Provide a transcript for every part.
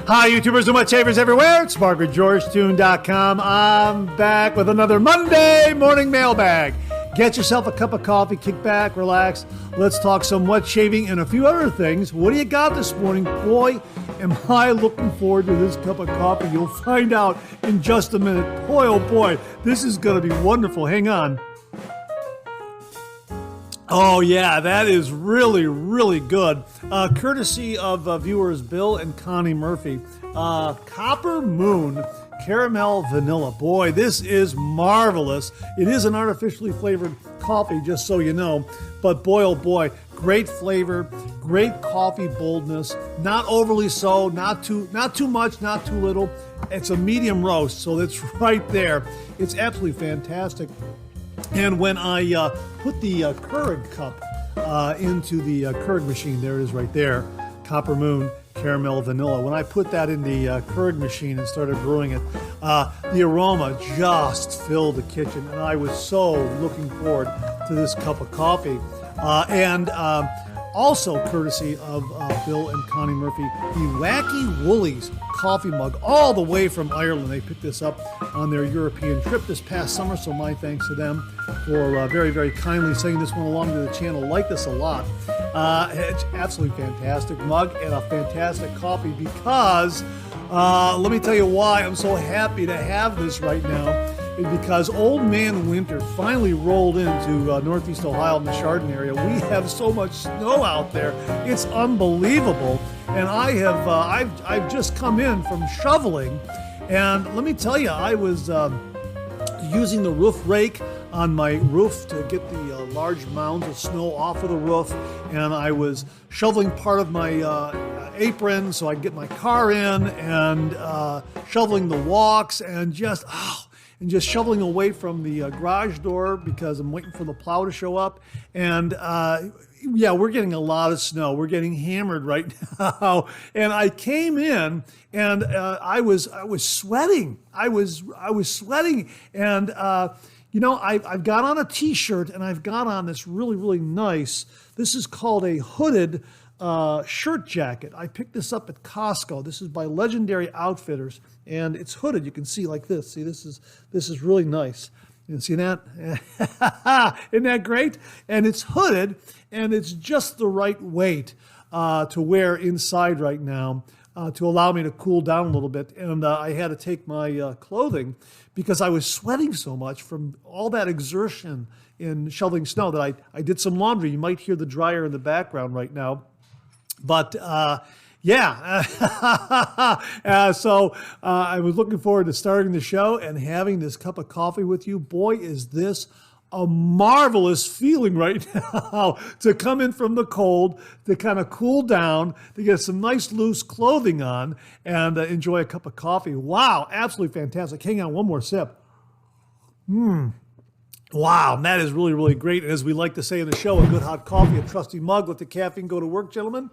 Hi, YouTubers and wet-shavers everywhere. It's MargaretGeorgeTune.com. I'm back with another Monday Morning Mailbag. Get yourself a cup of coffee, kick back, relax. Let's talk some wet shaving and a few other things. What do you got this morning? Boy, am I looking forward to this cup of coffee. You'll find out in just a minute. Boy, oh boy, this is going to be wonderful. Hang on. Oh, yeah, that is really, really good. Courtesy of viewers Bill and Connie Murphy. Copper Moon Caramel Vanilla. Boy, this is marvelous. It is an artificially flavored coffee, just so you know. But boy, oh boy, great flavor, great coffee boldness. Not overly so, not too much, not too little. It's a medium roast, so it's right there. It's absolutely fantastic. And when I put the Keurig cup into the Keurig machine, there it is right there, Copper Moon Caramel Vanilla. When I put that in the Keurig machine and started brewing it, the aroma just filled the kitchen, and I was so looking forward to this cup of coffee. And also courtesy of Bill and Connie Murphy, the Wacky Woolies coffee mug, all the way from Ireland. They picked this up on their European trip this past summer, so my thanks to them for very, very kindly sending this one along to the channel. Like this a lot. It's absolutely fantastic mug and a fantastic coffee because, let me tell you why I'm so happy to have this right now. Because Old Man Winter finally rolled into Northeast Ohio in the Chardon area. We have so much snow out there; it's unbelievable. And I've just come in from shoveling, and let me tell you, I was using the roof rake on my roof to get the large mounds of snow off of the roof, and I was shoveling part of my apron so I could get my car in, and shoveling the walks, and just shoveling away from the garage door because I'm waiting for the plow to show up. And yeah, we're getting a lot of snow. We're getting hammered right now. And I came in and I was sweating. I was sweating. And you know, I've got on a t-shirt and I've got on this really, really nice, this is called a hooded shirt jacket. I picked this up at Costco. This is by Legendary Outfitters, and it's hooded. You can see like this. See, this is really nice. You can see that? Isn't that great? And it's hooded, and it's just the right weight to wear inside right now to allow me to cool down a little bit. And I had to take my clothing because I was sweating so much from all that exertion in shoveling snow that I did some laundry. You might hear the dryer in the background right now. But yeah, so I was looking forward to starting the show and having this cup of coffee with you. Boy, is this a marvelous feeling right now to come in from the cold, to kind of cool down, to get some nice loose clothing on, and enjoy a cup of coffee. Wow, absolutely fantastic. Hang on, one more sip. Wow, that is really, really great. And as we like to say in the show, a good hot coffee, a trusty mug, let the caffeine go to work, gentlemen.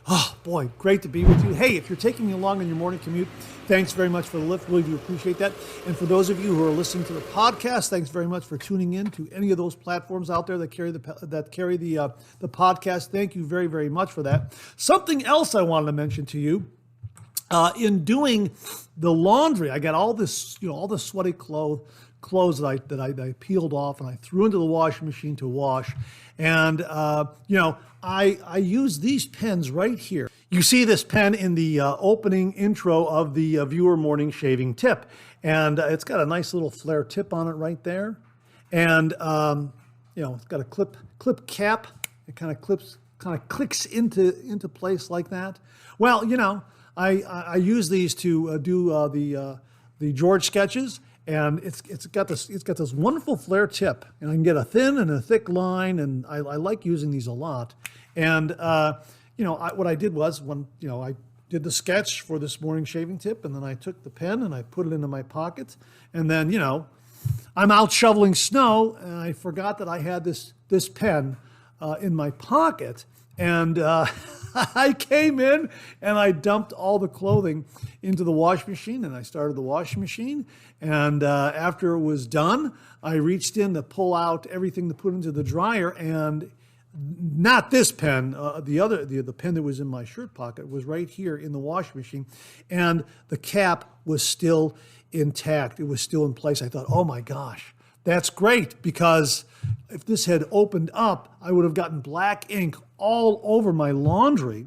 Oh, boy, great to be with you. Hey, if you're taking me along on your morning commute, thanks very much for the lift. Really do appreciate that. And for those of you who are listening to the podcast, thanks very much for tuning in to any of those platforms out there that carry the podcast. Thank you very, very much for that. Something else I wanted to mention to you. In doing the laundry, I got all this, all the sweaty clothes that I peeled off and I threw into the washing machine to wash. And, I use these pens right here. You see this pen in the opening intro of the viewer morning shaving tip. And it's got a nice little flare tip on it right there. And, it's got a clip cap. It kind of clicks into place like that. Well, I use these to do the George sketches. And it's got this wonderful flare tip, and I can get a thin and a thick line, and I like using these a lot. And what I did was I did the sketch for this morning shaving tip, and then I took the pen and I put it into my pocket, and then I'm out shoveling snow, and I forgot that I had this pen in my pocket, and I came in and I dumped all the clothing into the washing machine, and I started the washing machine. And after it was done, I reached in to pull out everything to put into the dryer, and not this pen, the pen that was in my shirt pocket was right here in the washing machine, and the cap was still intact. It was still in place. I thought, oh my gosh, that's great, because if this had opened up, I would have gotten black ink all over my laundry.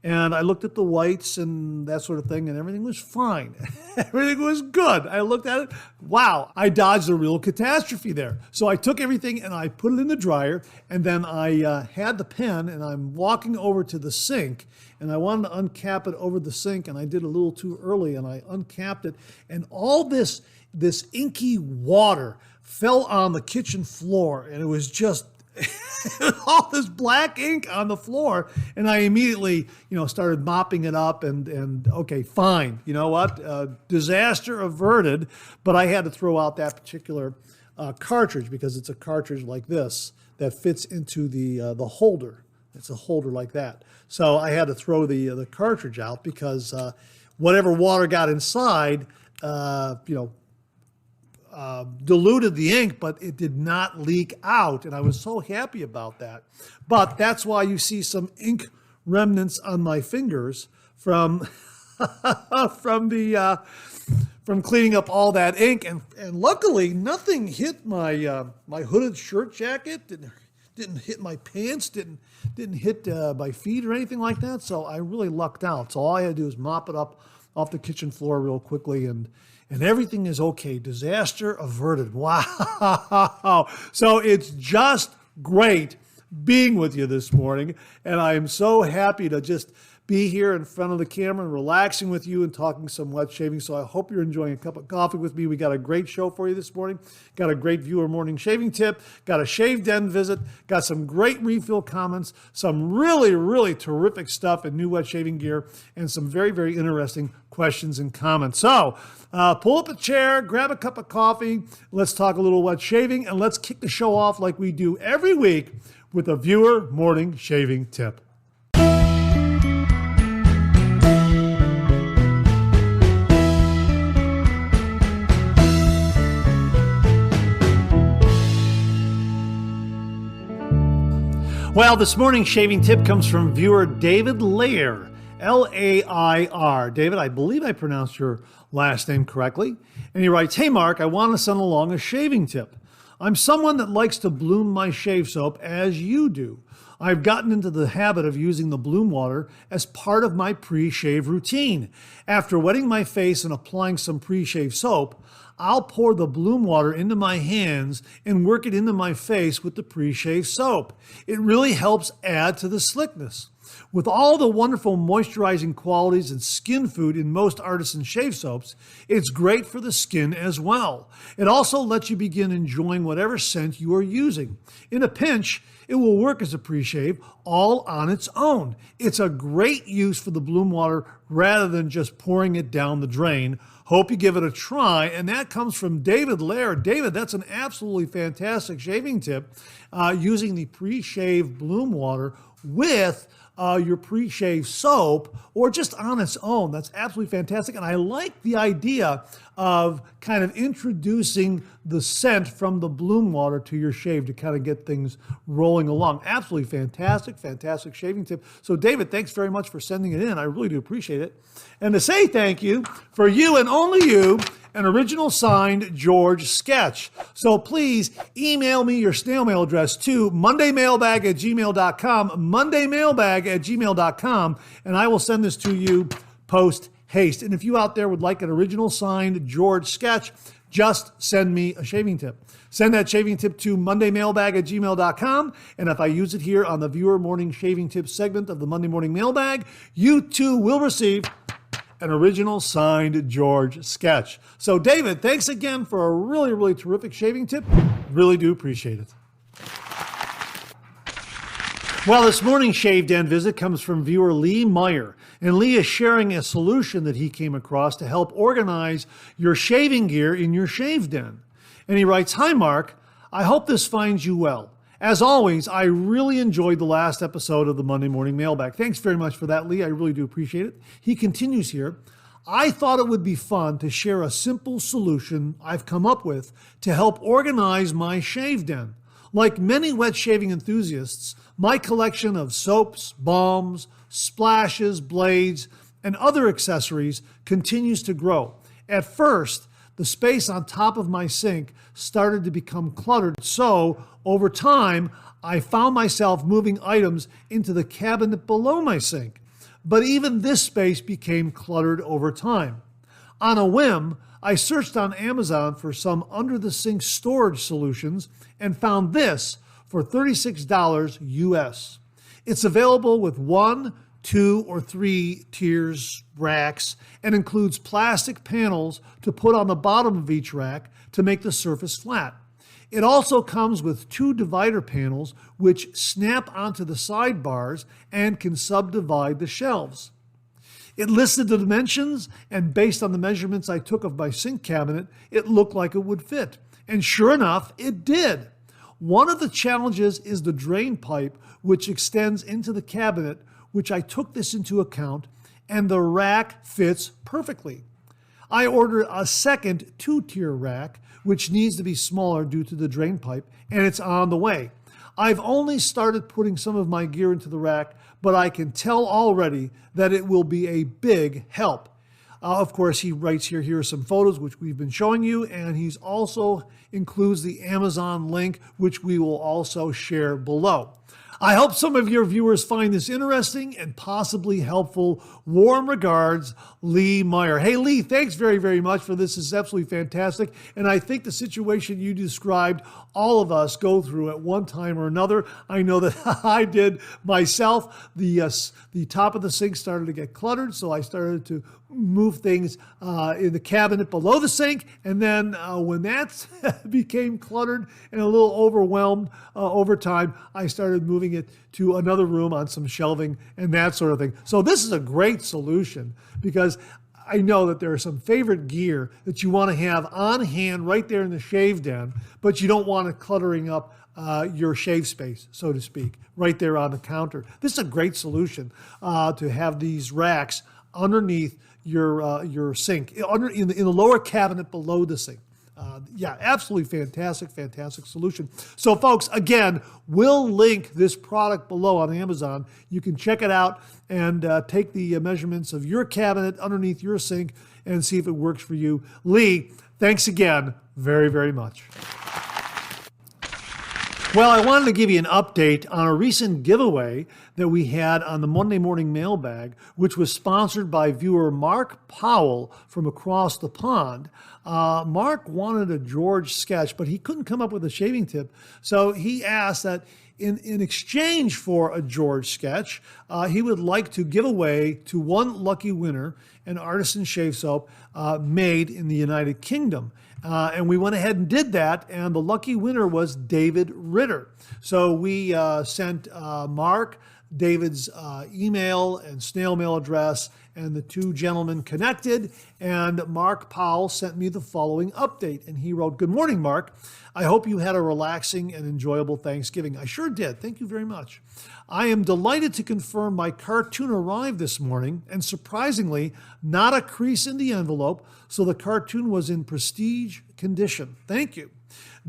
And I looked at the whites and that sort of thing, and everything was fine. Everything was good. I looked at it. Wow, I dodged a real catastrophe there. So I took everything and I put it in the dryer, and then I had the pen, and I'm walking over to the sink, and I wanted to uncap it over the sink, and I did a little too early, and I uncapped it, and all this inky water fell on the kitchen floor, and it was just all this black ink on the floor. And I immediately, started mopping it up, and okay, fine. You know what? Disaster averted, but I had to throw out that particular cartridge, because it's a cartridge like this that fits into the holder. It's a holder like that. So I had to throw the cartridge out, because whatever water got inside, diluted the ink, but it did not leak out, and I was so happy about that. But that's why you see some ink remnants on my fingers from from cleaning up all that ink, and luckily nothing hit my my hooded shirt jacket. Didn't hit my pants. Didn't hit my feet or anything like that. So I really lucked out. So all I had to do is mop it up off the kitchen floor real quickly, and everything is okay. Disaster averted. Wow. So it's just great being with you this morning. And I am so happy to just be here in front of the camera and relaxing with you and talking some wet shaving. So I hope you're enjoying a cup of coffee with me. We got a great show for you this morning. Got a great viewer morning shaving tip. Got a shave den visit. Got some great refill comments. Some really, really terrific stuff in new wet shaving gear. And some very, very interesting questions and comments. So pull up a chair, grab a cup of coffee. Let's talk a little wet shaving. And let's kick the show off like we do every week with a viewer morning shaving tip. Well, this morning's shaving tip comes from viewer David Lair, L-A-I-R. David, I believe I pronounced your last name correctly. And he writes, "Hey, Mark, I want to send along a shaving tip. I'm someone that likes to bloom my shave soap as you do. I've gotten into the habit of using the bloom water as part of my pre-shave routine. After wetting my face and applying some pre-shave soap, I'll pour the bloom water into my hands and work it into my face with the pre-shave soap. It really helps add to the slickness. With all the wonderful moisturizing qualities and skin food in most artisan shave soaps, it's great for the skin as well. It also lets you begin enjoying whatever scent you are using. In a pinch, it will work as a pre-shave all on its own. It's a great use for the bloom water rather than just pouring it down the drain. Hope you give it a try." And that comes from David Lair. David, that's an absolutely fantastic shaving tip, using the pre-shave bloom water with your pre-shave soap or just on its own. That's absolutely fantastic. And I like the idea of kind of introducing the scent from the bloom water to your shave to kind of get things rolling along. Absolutely fantastic, fantastic shaving tip. So David, thanks very much for sending it in. I really do appreciate it. And to say thank you, for you and only you, an original signed George sketch. So please email me your snail mail address to mondaymailbag@gmail.com, mondaymailbag@gmail.com, and I will send this to you post haste. And if you out there would like an original signed George sketch, just send me a shaving tip. Send that shaving tip to mondaymailbag@gmail.com, and if I use it here on the Viewer Morning Shaving Tips segment of the Monday Morning Mailbag, you too will receive an original signed George sketch. So David, thanks again for a really, really terrific shaving tip. Really do appreciate it. Well, this morning's Shave Den visit comes from viewer Lee Meyer. And Lee is sharing a solution that he came across to help organize your shaving gear in your shave den. And he writes, "Hi, Mark. I hope this finds you well. As always, I really enjoyed the last episode of the Monday Morning Mailbag." Thanks very much for that, Lee. I really do appreciate it. He continues here, "I thought it would be fun to share a simple solution I've come up with to help organize my shave den. Like many wet shaving enthusiasts, My collection of soaps, balms, splashes, blades, and other accessories continues to grow. At first, the space on top of my sink started to become cluttered, so over time, I found myself moving items into the cabinet below my sink. But even this space became cluttered over time. On a whim, I searched on Amazon for some under-the-sink storage solutions and found this for $36 US. It's available with 1, 2, or 3 tiers racks and includes plastic panels to put on the bottom of each rack to make the surface flat. It also comes with 2 divider panels which snap onto the sidebars and can subdivide the shelves. It listed the dimensions, and based on the measurements I took of my sink cabinet, it looked like it would fit. And sure enough, it did. One of the challenges is the drain pipe, which extends into the cabinet, which I took this into account, and the rack fits perfectly. I ordered a second 2-tier rack, which needs to be smaller due to the drain pipe, and it's on the way. I've only started putting some of my gear into the rack, but I can tell already that it will be a big help. Of course, he writes here are some photos which we've been showing you, and he's also includes the Amazon link, which we will also share below. I hope some of your viewers find this interesting and possibly helpful. Warm regards, Lee Meyer. Hey, Lee, thanks very, very much for this. This is absolutely fantastic. And I think the situation you described, all of us go through at one time or another. I know that I did myself. The top of the sink started to get cluttered, so I started to move things in the cabinet below the sink. And then when that became cluttered and a little overwhelmed over time, I started moving it to another room on some shelving and that sort of thing. So this is a great solution because I know that there are some favorite gear that you want to have on hand right there in the shave den, but you don't want it cluttering up your shave space, so to speak, right there on the counter. This is a great solution to have these racks underneath your sink, in the lower cabinet below the sink. Yeah, absolutely fantastic solution. So folks, again, we'll link this product below on Amazon. You can check it out and take the measurements of your cabinet underneath your sink and see if it works for you. Lee, thanks again very, very much. Well, I wanted to give you an update on a recent giveaway that we had on the Monday Morning Mailbag, which was sponsored by viewer Mark Powell from across the pond. Mark wanted a George sketch, but he couldn't come up with a shaving tip. So he asked that in exchange for a George sketch, he would like to give away to one lucky winner an artisan shave soap made in the United Kingdom. And we went ahead and did that, and the lucky winner was David Ritter. So we sent Mark David's email and snail mail address, and the two gentlemen connected, and Mark Powell sent me the following update. And he wrote, "Good morning, Mark. I hope you had a relaxing and enjoyable Thanksgiving." I sure did. Thank you very much. I am delighted to confirm my cartoon arrived this morning, and surprisingly, not a crease in the envelope, so the cartoon was in prestige condition. Thank you.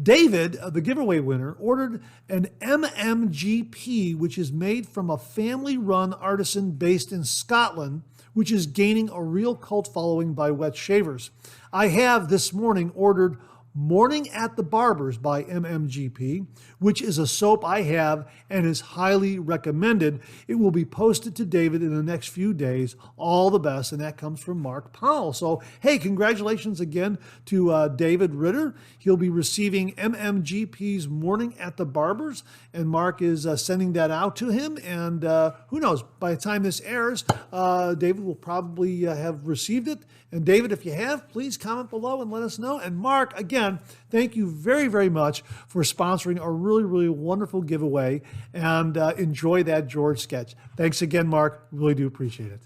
David, the giveaway winner, ordered an MMGP, which is made from a family-run artisan based in Scotland, which is gaining a real cult following by wet shavers. I have this morning ordered Morning at the Barber's by MMGP, which is a soap I have and is highly recommended. It will be posted to David in the next few days. All the best, and that comes from Mark Powell. So, hey, congratulations again to David Ritter. He'll be receiving MMGP's Morning at the Barber's, and Mark is sending that out to him. And who knows, by the time this airs, David will probably have received it. And David, if you have, please comment below and let us know. And Mark, again, thank you very, very much for sponsoring a really, really wonderful giveaway, and enjoy that George sketch. Thanks again, Mark. Really do appreciate it.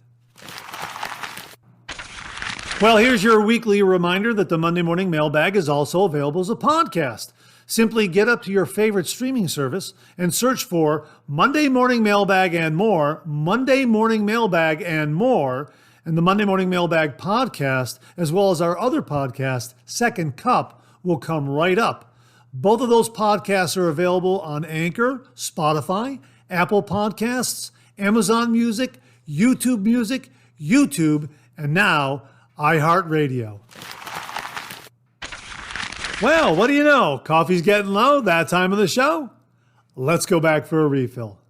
Well, here's your weekly reminder that the Monday Morning Mailbag is also available as a podcast. Simply get up to your favorite streaming service and search for Monday Morning Mailbag and more, Monday Morning Mailbag and more, and the Monday Morning Mailbag podcast, as well as our other podcast, Second Cup, will come right up. Both of those podcasts are available on Anchor, Spotify, Apple Podcasts, Amazon Music, YouTube, and now iHeartRadio. Well, what do you know? Coffee's getting low, that time of the show. Let's go back for a refill.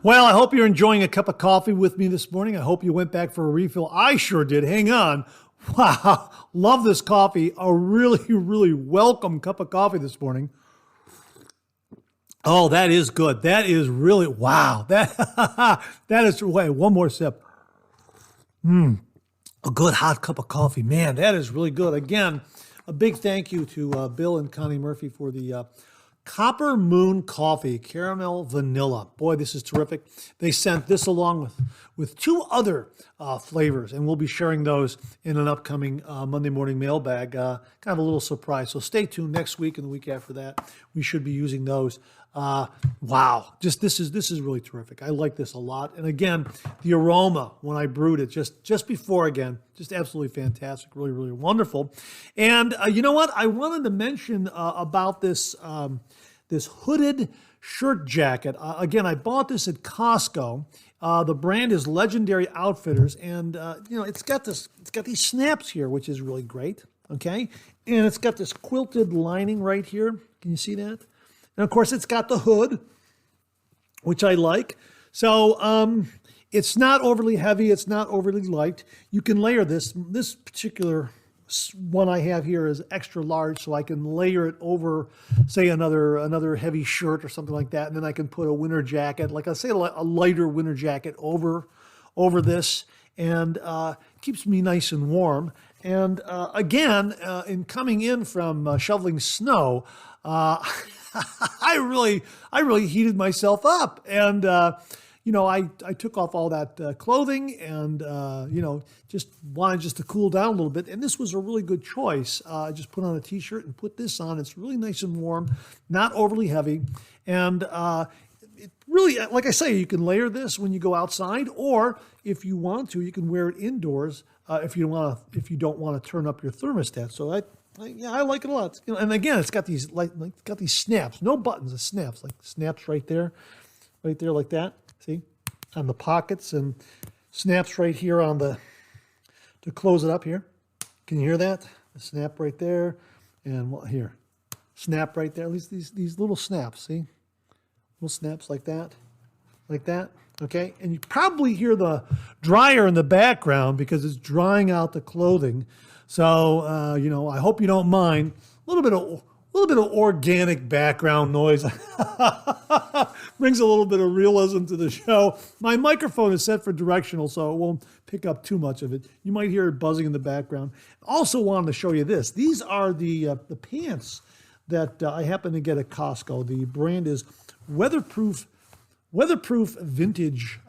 Well, I hope you're enjoying a cup of coffee with me this morning. I hope you went back for a refill. I sure did. Hang on. Wow. Love this coffee. A really, really welcome cup of coffee this morning. Oh, that is good. That is really, wow. That is, wait, one more sip. A good hot cup of coffee. Man, that is really good. Again, a big thank you to Bill and Connie Murphy for the Copper Moon Coffee, Caramel Vanilla. Boy, this is terrific. They sent this along with two other flavors, and we'll be sharing those in an upcoming Monday Morning Mailbag. Kind of a little surprise. So stay tuned next week and the week after that. We should be using those. Wow, just this is really terrific. I like this a lot. And again, the aroma when I brewed it just before, again, just absolutely fantastic, really, really wonderful. And you know what? I wanted to mention about this this hooded shirt jacket. Again, I bought this at Costco. The brand is Legendary Outfitters, and you know, it's got these snaps here, which is really great. Okay, and it's got this quilted lining right here. Can you see that? And of course, it's got the hood, which I like. So it's not overly heavy. It's not overly light. You can layer this. This particular one I have here is extra large, so I can layer it over, say, another heavy shirt or something like that. And then I can put a winter jacket, like I say, a lighter winter jacket over this, and keeps me nice and warm. And again, in coming in from shoveling snow, I really heated myself up, and you know, I took off all that clothing, and you know, just wanted to cool down a little bit. And this was a really good choice. I just put on a t-shirt and put this on. It's really nice and warm, not overly heavy, and it really, like I say, you can layer this when you go outside, or if you want to, you can wear it indoors if you don't want to turn up your thermostat. So I like it a lot. You know, and again, it's got these got these snaps, no buttons, the snaps, like snaps right there like that. See, on the pockets, and snaps right here to close it up here. Can you hear that? The snap right there, and here, snap right there. At least these little snaps. See, little snaps like that. Okay, and you probably hear the dryer in the background because it's drying out the clothing. So you know, I hope you don't mind a little bit of organic background noise. Brings a little bit of realism to the show. My microphone is set for directional, so it won't pick up too much of it. You might hear it buzzing in the background. Also wanted to show you this. These are the pants that I happened to get at Costco. The brand is Weatherproof Vintage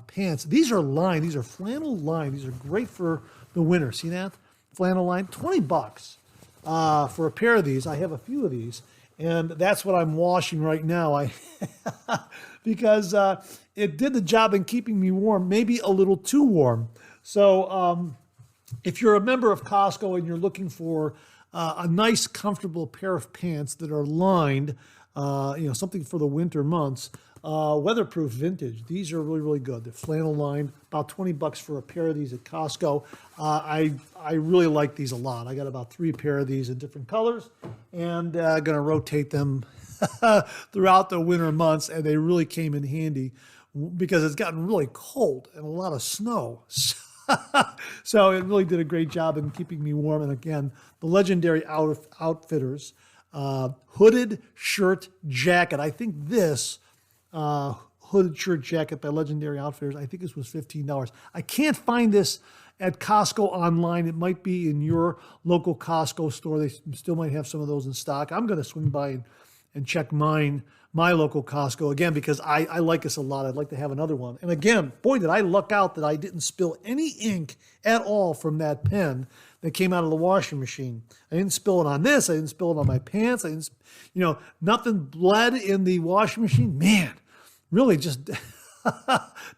pants. These are lined. These are flannel lined. These are great for the winter. See that? Flannel line, $20 for a pair of these. I have a few of these, and that's what I'm washing right now. Because it did the job in keeping me warm, maybe a little too warm. So if you're a member of Costco and you're looking for a nice, comfortable pair of pants that are lined, you know, something for the winter months, Weatherproof Vintage. These are really, really good. They're flannel lined, about $20 for a pair of these at Costco. I really like these a lot. I got about 3 pair of these in different colors, and going to rotate them throughout the winter months, and they really came in handy because it's gotten really cold and a lot of snow. So it really did a great job in keeping me warm. And again, the Legendary Outfitters hooded shirt jacket. I think this hooded shirt jacket by Legendary Outfitters, I think this was $15. I can't find this at Costco online. It might be in your local Costco store. They still might have some of those in stock. I'm going to swing by and check my local Costco again, because I like this a lot. I'd like to have another one. And again, boy, did I luck out that I didn't spill any ink at all from that pen that came out of the washing machine. I didn't spill it on this. I didn't spill it on my pants. I didn't, nothing bled in the washing machine. Man, really just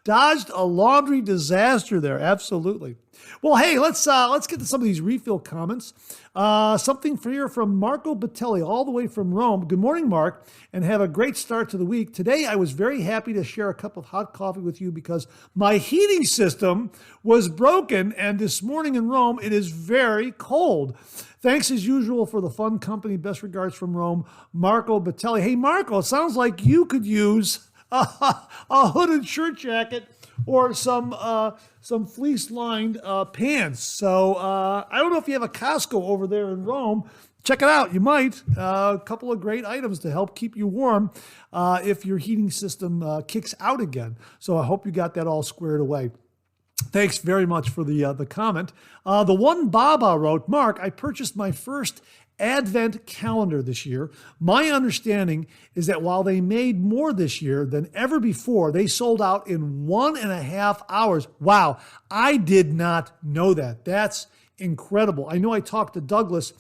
Dodged a laundry disaster there. Absolutely. Well, hey, let's get to some of these refill comments. Something for here from Marco Batelli, all the way from Rome. Good morning, Mark, and have a great start to the week. Today, I was very happy to share a cup of hot coffee with you because my heating system was broken, and this morning in Rome, it is very cold. Thanks as usual for the fun company. Best regards from Rome, Marco Batelli. Hey, Marco, it sounds like you could use a hooded shirt jacket or some fleece-lined pants. So I don't know if you have a Costco over there in Rome. Check it out. You might. A couple of great items to help keep you warm if your heating system kicks out again. So I hope you got that all squared away. Thanks very much for the comment. The one Baba wrote, Mark, I purchased my first Advent calendar this year. My understanding is that while they made more this year than ever before, they sold out in 1.5 hours. Wow, I did not know that. That's incredible. I know I talked to Douglas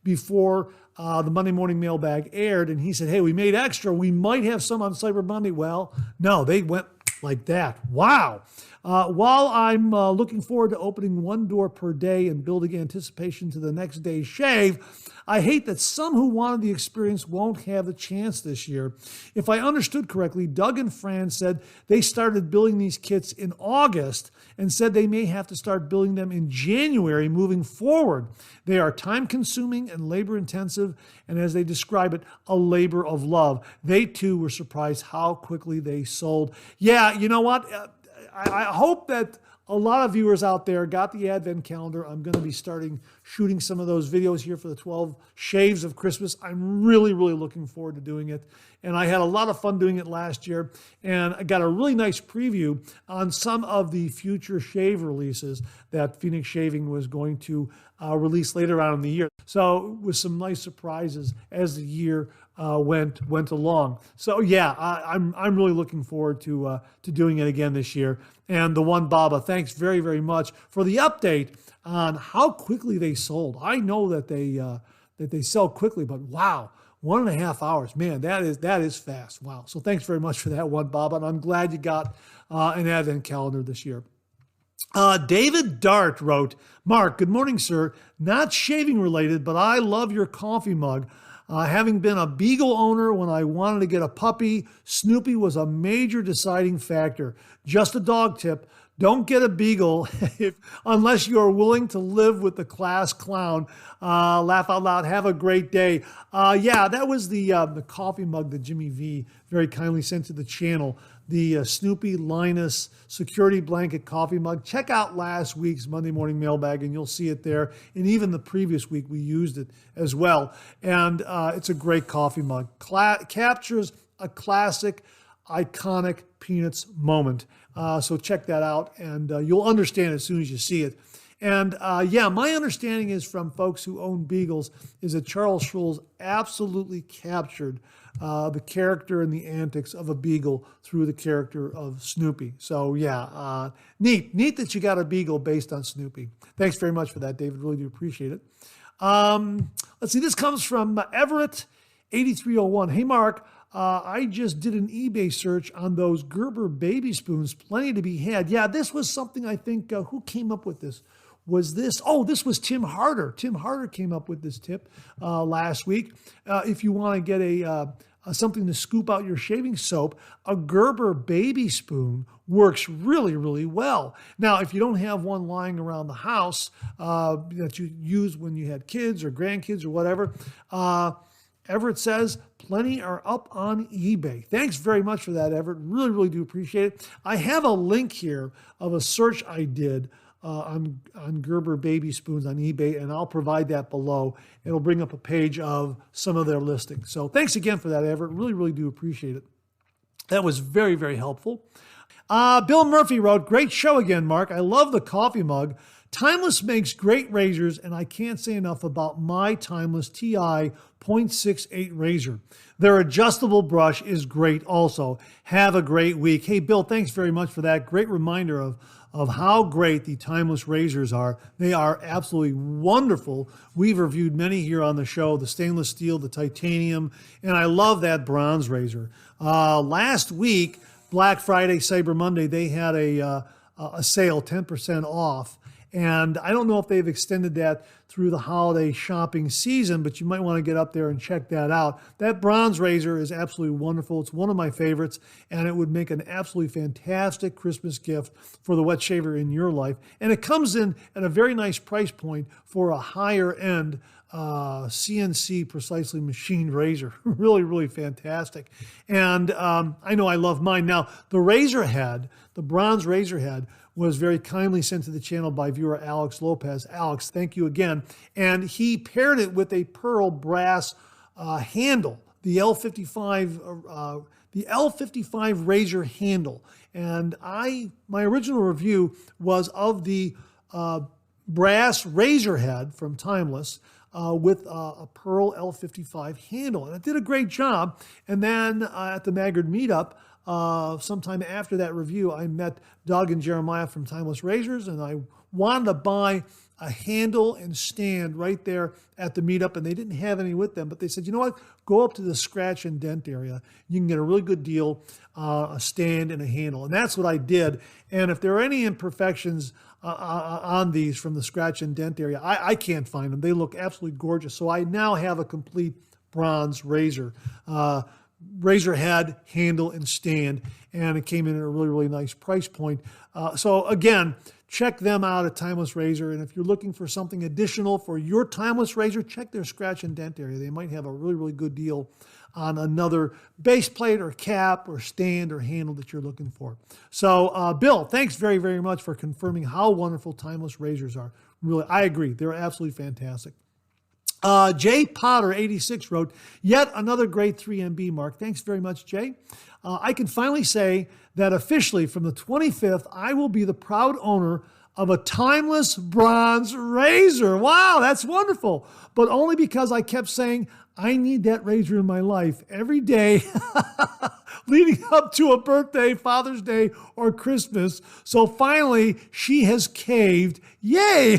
before the Monday Morning Mailbag aired, and he said, hey, we made extra. We might have some on Cyber Monday. Well, no, they went like that. Wow. While I'm looking forward to opening one door per day and building anticipation to the next day's shave, I hate that some who wanted the experience won't have the chance this year. If I understood correctly, Doug and Fran said they started building these kits in August and said they may have to start building them in January moving forward. They are time-consuming and labor-intensive, and as they describe it, a labor of love. They, too, were surprised how quickly they sold. Yeah, you know what? I hope that a lot of viewers out there got the Advent calendar. I'm going to be shooting some of those videos here for the 12 shaves of Christmas. I'm really, really looking forward to doing it. And I had a lot of fun doing it last year. And I got a really nice preview on some of the future shave releases that Phoenix Shaving was going to release later on in the year. So with some nice surprises as the year went along. So yeah, I'm really looking forward to doing it again this year. And the one Baba, thanks very, very much for the update on how quickly they sold. I know that they sell quickly, but wow, 1.5 hours, man, that is fast. Wow. So thanks very much for that one, Baba. And I'm glad you got an Advent calendar this year. David Dart wrote, Mark, good morning, sir. Not shaving related, but I love your coffee mug. Having been a beagle owner when I wanted to get a puppy, Snoopy was a major deciding factor. Just a dog tip. Don't get a beagle unless you are willing to live with the class clown. Laugh out loud. Have a great day. Yeah, that was the coffee mug that Jimmy V very kindly sent to the channel. The Snoopy Linus security blanket coffee mug. Check out last week's Monday Morning Mailbag and you'll see it there. And even the previous week we used it as well. And it's a great coffee mug. Captures a classic, iconic Peanuts moment. So check that out and you'll understand as soon as you see it. And yeah, my understanding is from folks who own beagles is that Charles Schulz absolutely captured the character and the antics of a beagle through the character of Snoopy. So yeah, neat that you got a beagle based on Snoopy. Thanks very much for that, David. Really do appreciate it. Let's see, this comes from Everett 8301. Hey, Mark. I just did an eBay search on those Gerber baby spoons, plenty to be had. Yeah, this was something I think, who came up with this? This was Tim Harder. Tim Harder came up with this tip last week. If you want to get something to scoop out your shaving soap, a Gerber baby spoon works really, really well. Now, if you don't have one lying around the house that you used when you had kids or grandkids or whatever, Everett says plenty are up on eBay. Thanks very much for that, Everett. Really, really do appreciate it. I have a link here of a search I did on Gerber baby spoons on eBay, and I'll provide that below. It'll bring up a page of some of their listings. So thanks again for that, Everett. Really, really do appreciate it. That was very, very helpful. Bill Murphy wrote, great show again, Mark. I love the coffee mug. Timeless makes great razors, and I can't say enough about my Timeless TI 0.68 razor. Their adjustable brush is great also. Have a great week. Hey, Bill, thanks very much for that. Great reminder of how great the Timeless razors are. They are absolutely wonderful. We've reviewed many here on the show, the stainless steel, the titanium, and I love that bronze razor. Last week, Black Friday, Cyber Monday, they had a sale, 10% off. And I don't know if they've extended that through the holiday shopping season, but you might want to get up there and check that out. That bronze razor is absolutely wonderful. It's one of my favorites, and it would make an absolutely fantastic Christmas gift for the wet shaver in your life. And it comes in at a very nice price point for a higher end CNC precisely machined razor. Really, really fantastic. And I know I love mine. Now, the razor head, the bronze razor head, was very kindly sent to the channel by viewer Alex Lopez. Alex, thank you again. And he paired it with a pearl brass handle, the L55 razor handle. And my original review was of the brass razor head from Timeless with a pearl L55 handle. And it did a great job. And then at the Maggard meetup, sometime after that review, I met Doug and Jeremiah from Timeless Razors, and I wanted to buy a handle and stand right there at the meetup, and they didn't have any with them, but they said, you know what, go up to the scratch and dent area. You can get a really good deal, a stand and a handle. And that's what I did. And if there are any imperfections on these from the scratch and dent area, I can't find them. They look absolutely gorgeous. So I now have a complete bronze razor. Razor head, handle, and stand, and it came in at a really, really nice price point. So again, check them out at Timeless Razor, and if you're looking for something additional for your Timeless Razor, check their scratch and dent area. They might have a really, really good deal on another base plate or cap or stand or handle that you're looking for. So Bill, thanks very, very much for confirming how wonderful Timeless Razors are. Really, I agree. They're absolutely fantastic. Jay Potter, 86, wrote, yet another great 3MB, Mark. Thanks very much, Jay. I can finally say that officially from the 25th, I will be the proud owner of a Timeless bronze razor. Wow, that's wonderful. But only because I kept saying, I need that razor in my life every day leading up to a birthday, Father's Day, or Christmas. So finally, she has caved. Yay!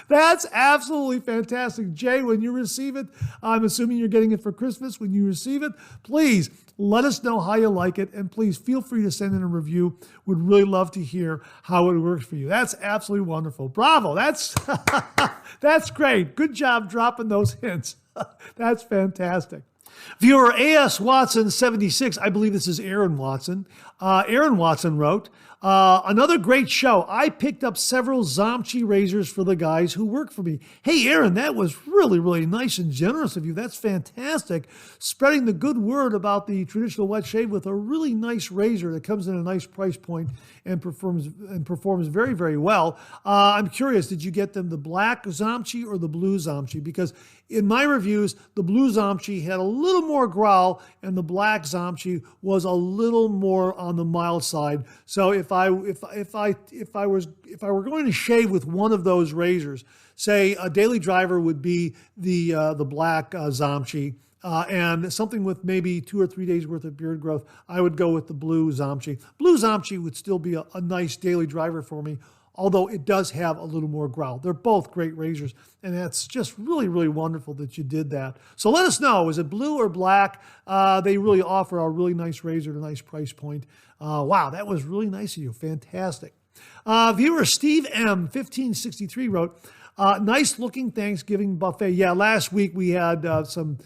That's absolutely fantastic. Jay, when you receive it, I'm assuming you're getting it for Christmas. When you receive it, please let us know how you like it. And please feel free to send in a review. Would really love to hear how it works for you. That's absolutely wonderful. Bravo. That's great. Good job dropping those hints. That's fantastic. Viewer A.S. Watson 76, I believe this is Aaron Watson. Aaron Watson wrote, another great show. I picked up several Zamchi razors for the guys who work for me. Hey, Aaron, that was really, really nice and generous of you. That's fantastic. Spreading the good word about the traditional wet shave with a really nice razor that comes in a nice price point and performs very, very well. I'm curious, did you get them the black Zamchi or the blue Zamchi? Because in my reviews, the blue Zamchi had a little more growl and the black Zamchi was a little more on the mild side. So if I were going to shave with one of those razors, say a daily driver would be the black Zamchi, and something with maybe 2 or 3 days worth of beard growth, I would go with the blue Zamchi. Blue Zamchi would still be a nice daily driver for me, although it does have a little more growl. They're both great razors, and that's just really, really wonderful that you did that. So let us know, is it blue or black? They really offer a really nice razor at a nice price point. Wow, that was really nice of you. Fantastic. Viewer Steve M, 1563 wrote, nice looking Thanksgiving buffet. Yeah, last week we had some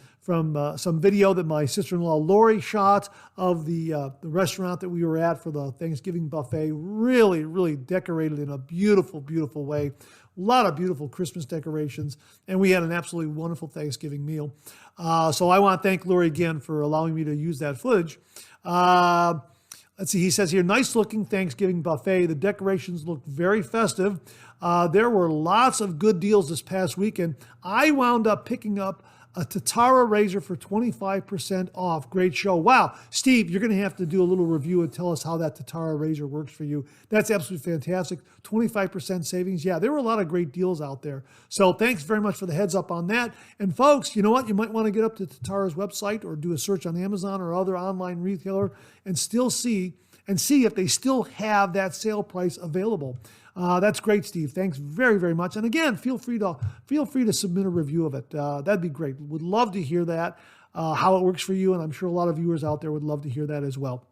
video that my sister-in-law Lori shot of the restaurant that we were at for the Thanksgiving buffet. Really, really decorated in a beautiful, beautiful way. A lot of beautiful Christmas decorations, and we had an absolutely wonderful Thanksgiving meal. So I want to thank Lori again for allowing me to use that footage. Let's see, he says here, nice looking Thanksgiving buffet. The decorations looked very festive. There were lots of good deals this past weekend. I wound up picking up a Tatara razor for 25% off. Great show. Wow. Steve, you're going to have to do a little review and tell us how that Tatara razor works for you. That's absolutely fantastic. 25% savings. Yeah, there were a lot of great deals out there. So thanks very much for the heads up on that. And folks, you know what? You might want to get up to Tatara's website or do a search on Amazon or other online retailer and see if they still have that sale price available. That's great, Steve. Thanks very, very much. And again, feel free to submit a review of it. That'd be great. Would love to hear that, how it works for you. And I'm sure a lot of viewers out there would love to hear that as well.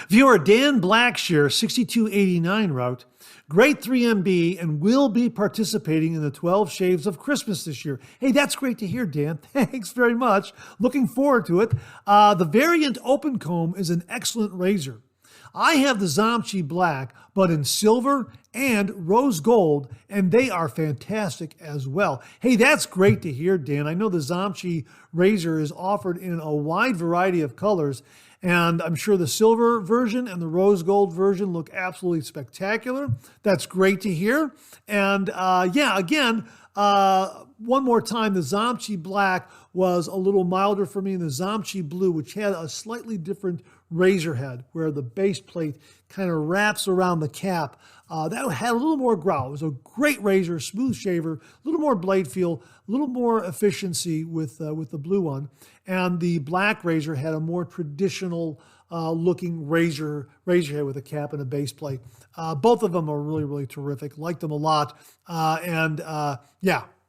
Viewer Dan Blackshear, 6289 wrote, great 3MB and will be participating in the 12 Shaves of Christmas this year. Hey, that's great to hear, Dan. Thanks very much. Looking forward to it. The variant open comb is an excellent razor. I have the Zamchi Black, but in silver and rose gold, and they are fantastic as well. Hey, that's great to hear, Dan. I know the Zamchi razor is offered in a wide variety of colors, and I'm sure the silver version and the rose gold version look absolutely spectacular. That's great to hear. And again, one more time, the Zamchi Black was a little milder for me, and the Zamchi Blue, which had a slightly different razor head where the base plate kind of wraps around the cap. That had a little more growl. It was a great razor, smooth shaver, a little more blade feel, a little more efficiency with the blue one. And the black razor had a more traditional looking razor head with a cap and a base plate. Both of them are really, really terrific. Liked them a lot.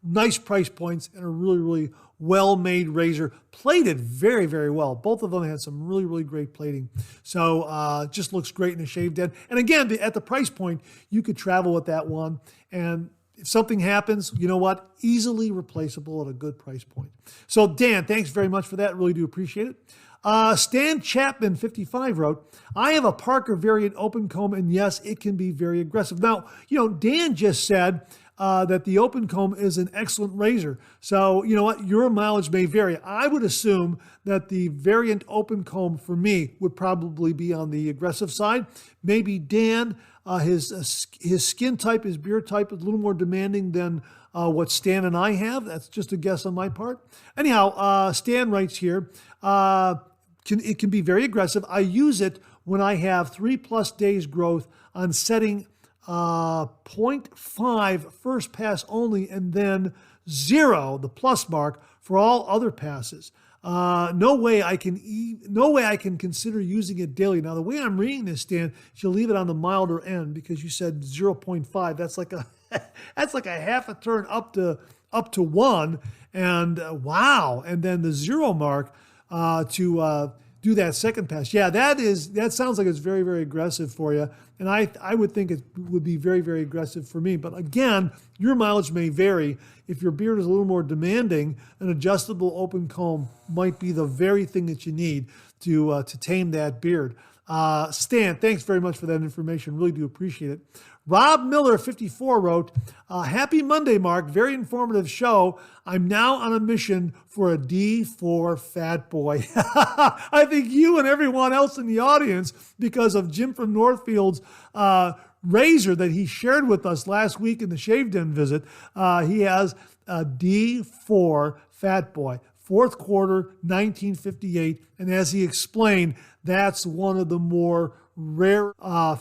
Nice price points and a really, really well-made razor. Plated very, very well. Both of them had some really, really great plating. So just looks great in a shaved head. And again, at the price point, you could travel with that one. And if something happens, you know what? Easily replaceable at a good price point. So Dan, thanks very much for that. Really do appreciate it. Stan Chapman, 55, wrote, I have a Parker variant open comb, and yes, it can be very aggressive. Now, Dan just said that the open comb is an excellent razor. So, you know what? Your mileage may vary. I would assume that the variant open comb for me would probably be on the aggressive side. Maybe Dan, his skin type, his beard type is a little more demanding than what Stan and I have. That's just a guess on my part. Anyhow, Stan writes here, it can be very aggressive. I use it when I have 3+ days growth on setting 0.5 first pass only, and then 0, the plus mark, for all other passes. No way I can consider using it daily. Now, the way I'm reading this, Stan, you'll leave it on the milder end because you said 0.5. That's like a half a turn up to 1, and wow, and then the 0 mark to do that second pass. Yeah, that sounds like it's very, very aggressive for you. And I would think it would be very, very aggressive for me. But again, your mileage may vary. If your beard is a little more demanding, an adjustable open comb might be the very thing that you need to tame that beard. Stan, thanks very much for that information. Really do appreciate it. Rob Miller, 54, wrote, Happy Monday, Mark. Very informative show. I'm now on a mission for a D4 fat boy. I think you and everyone else in the audience, because of Jim from Northfield's razor that he shared with us last week in the Shave Den visit, he has a D4 fat boy. Fourth quarter, 1958. And as he explained, that's one of the more rare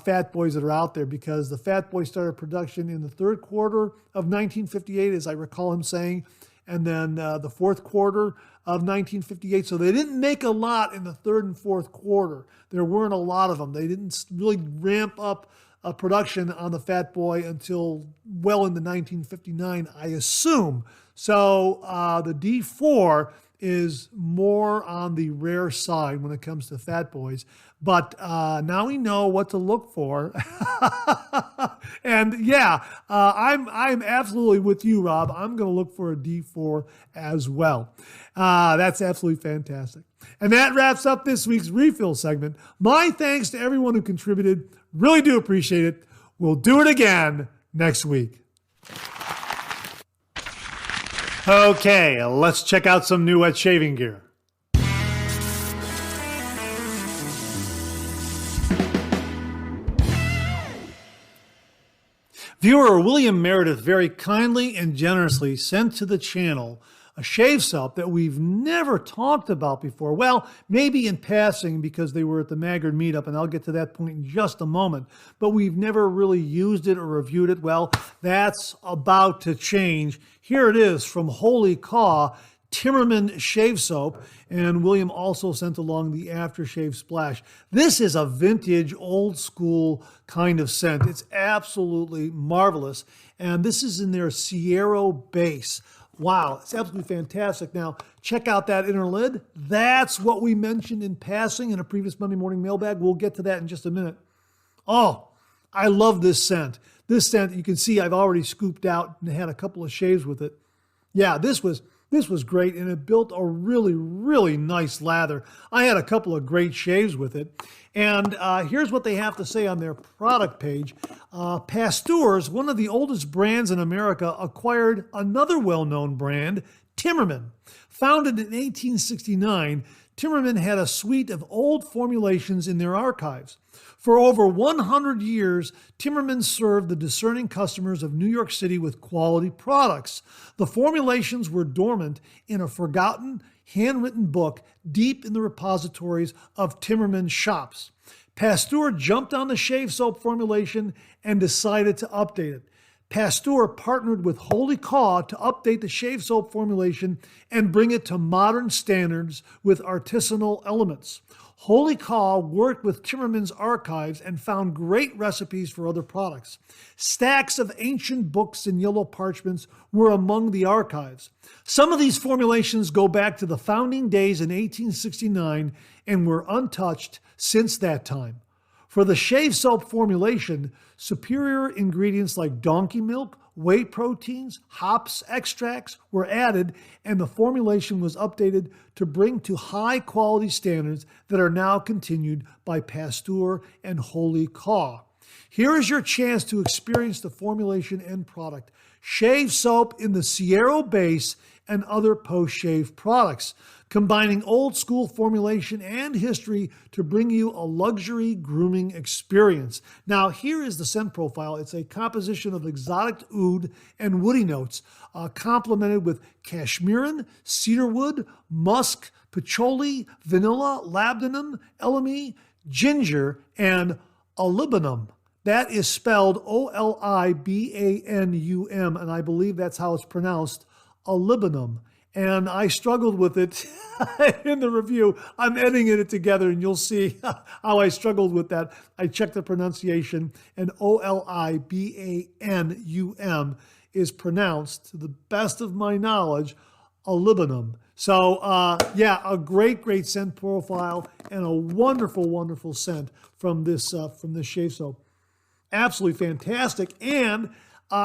fat boys that are out there, because the fat boy started production in the third quarter of 1958, as I recall him saying, and then the fourth quarter of 1958. So they didn't make a lot in the third and fourth quarter. There weren't a lot of them. They didn't really ramp up production on the fat boy until well into 1959, I assume. So the D4 is more on the rare side when it comes to fat boys. But now we know what to look for. And yeah, I'm absolutely with you, Rob. I'm going to look for a D4 as well. That's absolutely fantastic. And that wraps up this week's refill segment. My thanks to everyone who contributed. Really do appreciate it. We'll do it again next week. Okay, let's check out some new wet shaving gear. Viewer William Meredith very kindly and generously sent to the channel a shave soap that we've never talked about before. Well, maybe in passing because they were at the Maggard meetup, and I'll get to that point in just a moment. But we've never really used it or reviewed it. Well, that's about to change. Here it is from Holy Caw, Timmerman shave soap, and William also sent along the aftershave splash. This is a vintage, old school kind of scent. It's absolutely marvelous. And this is in their Sierra base. Wow, it's absolutely fantastic. Now, check out that inner lid. That's what we mentioned in passing in a previous Monday Morning Mailbag. We'll get to that in just a minute. Oh, I love this scent. This scent, you can see I've already scooped out and had a couple of shaves with it. Yeah, this was great, and it built a really, really nice lather. I had a couple of great shaves with it. And here's what they have to say on their product page. Pasteur's, one of the oldest brands in America, acquired another well-known brand, Timmerman. Founded in 1869, Timmerman had a suite of old formulations in their archives. For over 100 years, Timmerman served the discerning customers of New York City with quality products. The formulations were dormant in a forgotten, handwritten book deep in the repositories of Timmerman shops. Pasteur jumped on the shave soap formulation and decided to update it. Pasteur partnered with Holy Caw to update the shave soap formulation and bring it to modern standards with artisanal elements. Holy Caw worked with Timmerman's archives and found great recipes for other products. Stacks of ancient books and yellow parchments were among the archives. Some of these formulations go back to the founding days in 1869 and were untouched since that time. For the shave soap formulation, superior ingredients like donkey milk, whey proteins, hops extracts were added, and the formulation was updated to bring to high quality standards that are now continued by Pasteur and Holy Caw. Here is your chance to experience the formulation and product. Shave soap in the Sierra base and other post-shave products, combining old school formulation and history to bring you a luxury grooming experience. Now, here is the scent profile. It's a composition of exotic oud and woody notes, complemented with cashmeran, cedarwood, musk, patchouli, vanilla, labdanum, elemi, ginger, and olibanum. That is spelled Olibanum, and I believe that's how it's pronounced, olibanum. And I struggled with it in the review. I'm editing it together, and you'll see how I struggled with that. I checked the pronunciation, and Olibanum is pronounced, to the best of my knowledge, olibanum. So, yeah, a great, great scent profile and a wonderful, wonderful scent from this shave soap. Absolutely fantastic. And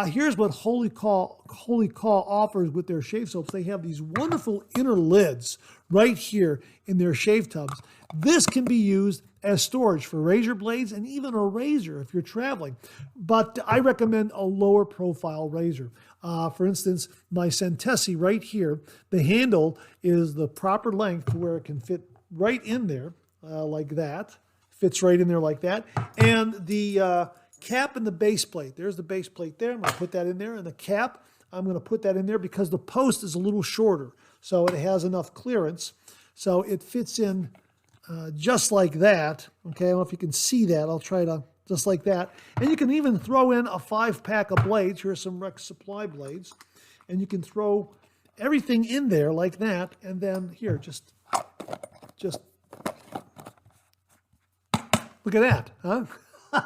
here's what Holy Caw offers with their shave soaps. They have these wonderful inner lids right here in their shave tubs. This can be used as storage for razor blades and even a razor if you're traveling. But I recommend a lower profile razor. For instance, my Centesi right here, the handle is the proper length to where it can fit right in there like that. Fits right in there like that. And the cap and the base plate. There's the base plate there. I'm going to put that in there. And the cap, I'm going to put that in there because the post is a little shorter. So it has enough clearance. So it fits in just like that. Okay, I don't know if you can see that. I'll try to, just like that. And you can even throw in a 5-pack of blades. Here's some Rex Supply blades. And you can throw everything in there like that. And then here, just look at that, huh?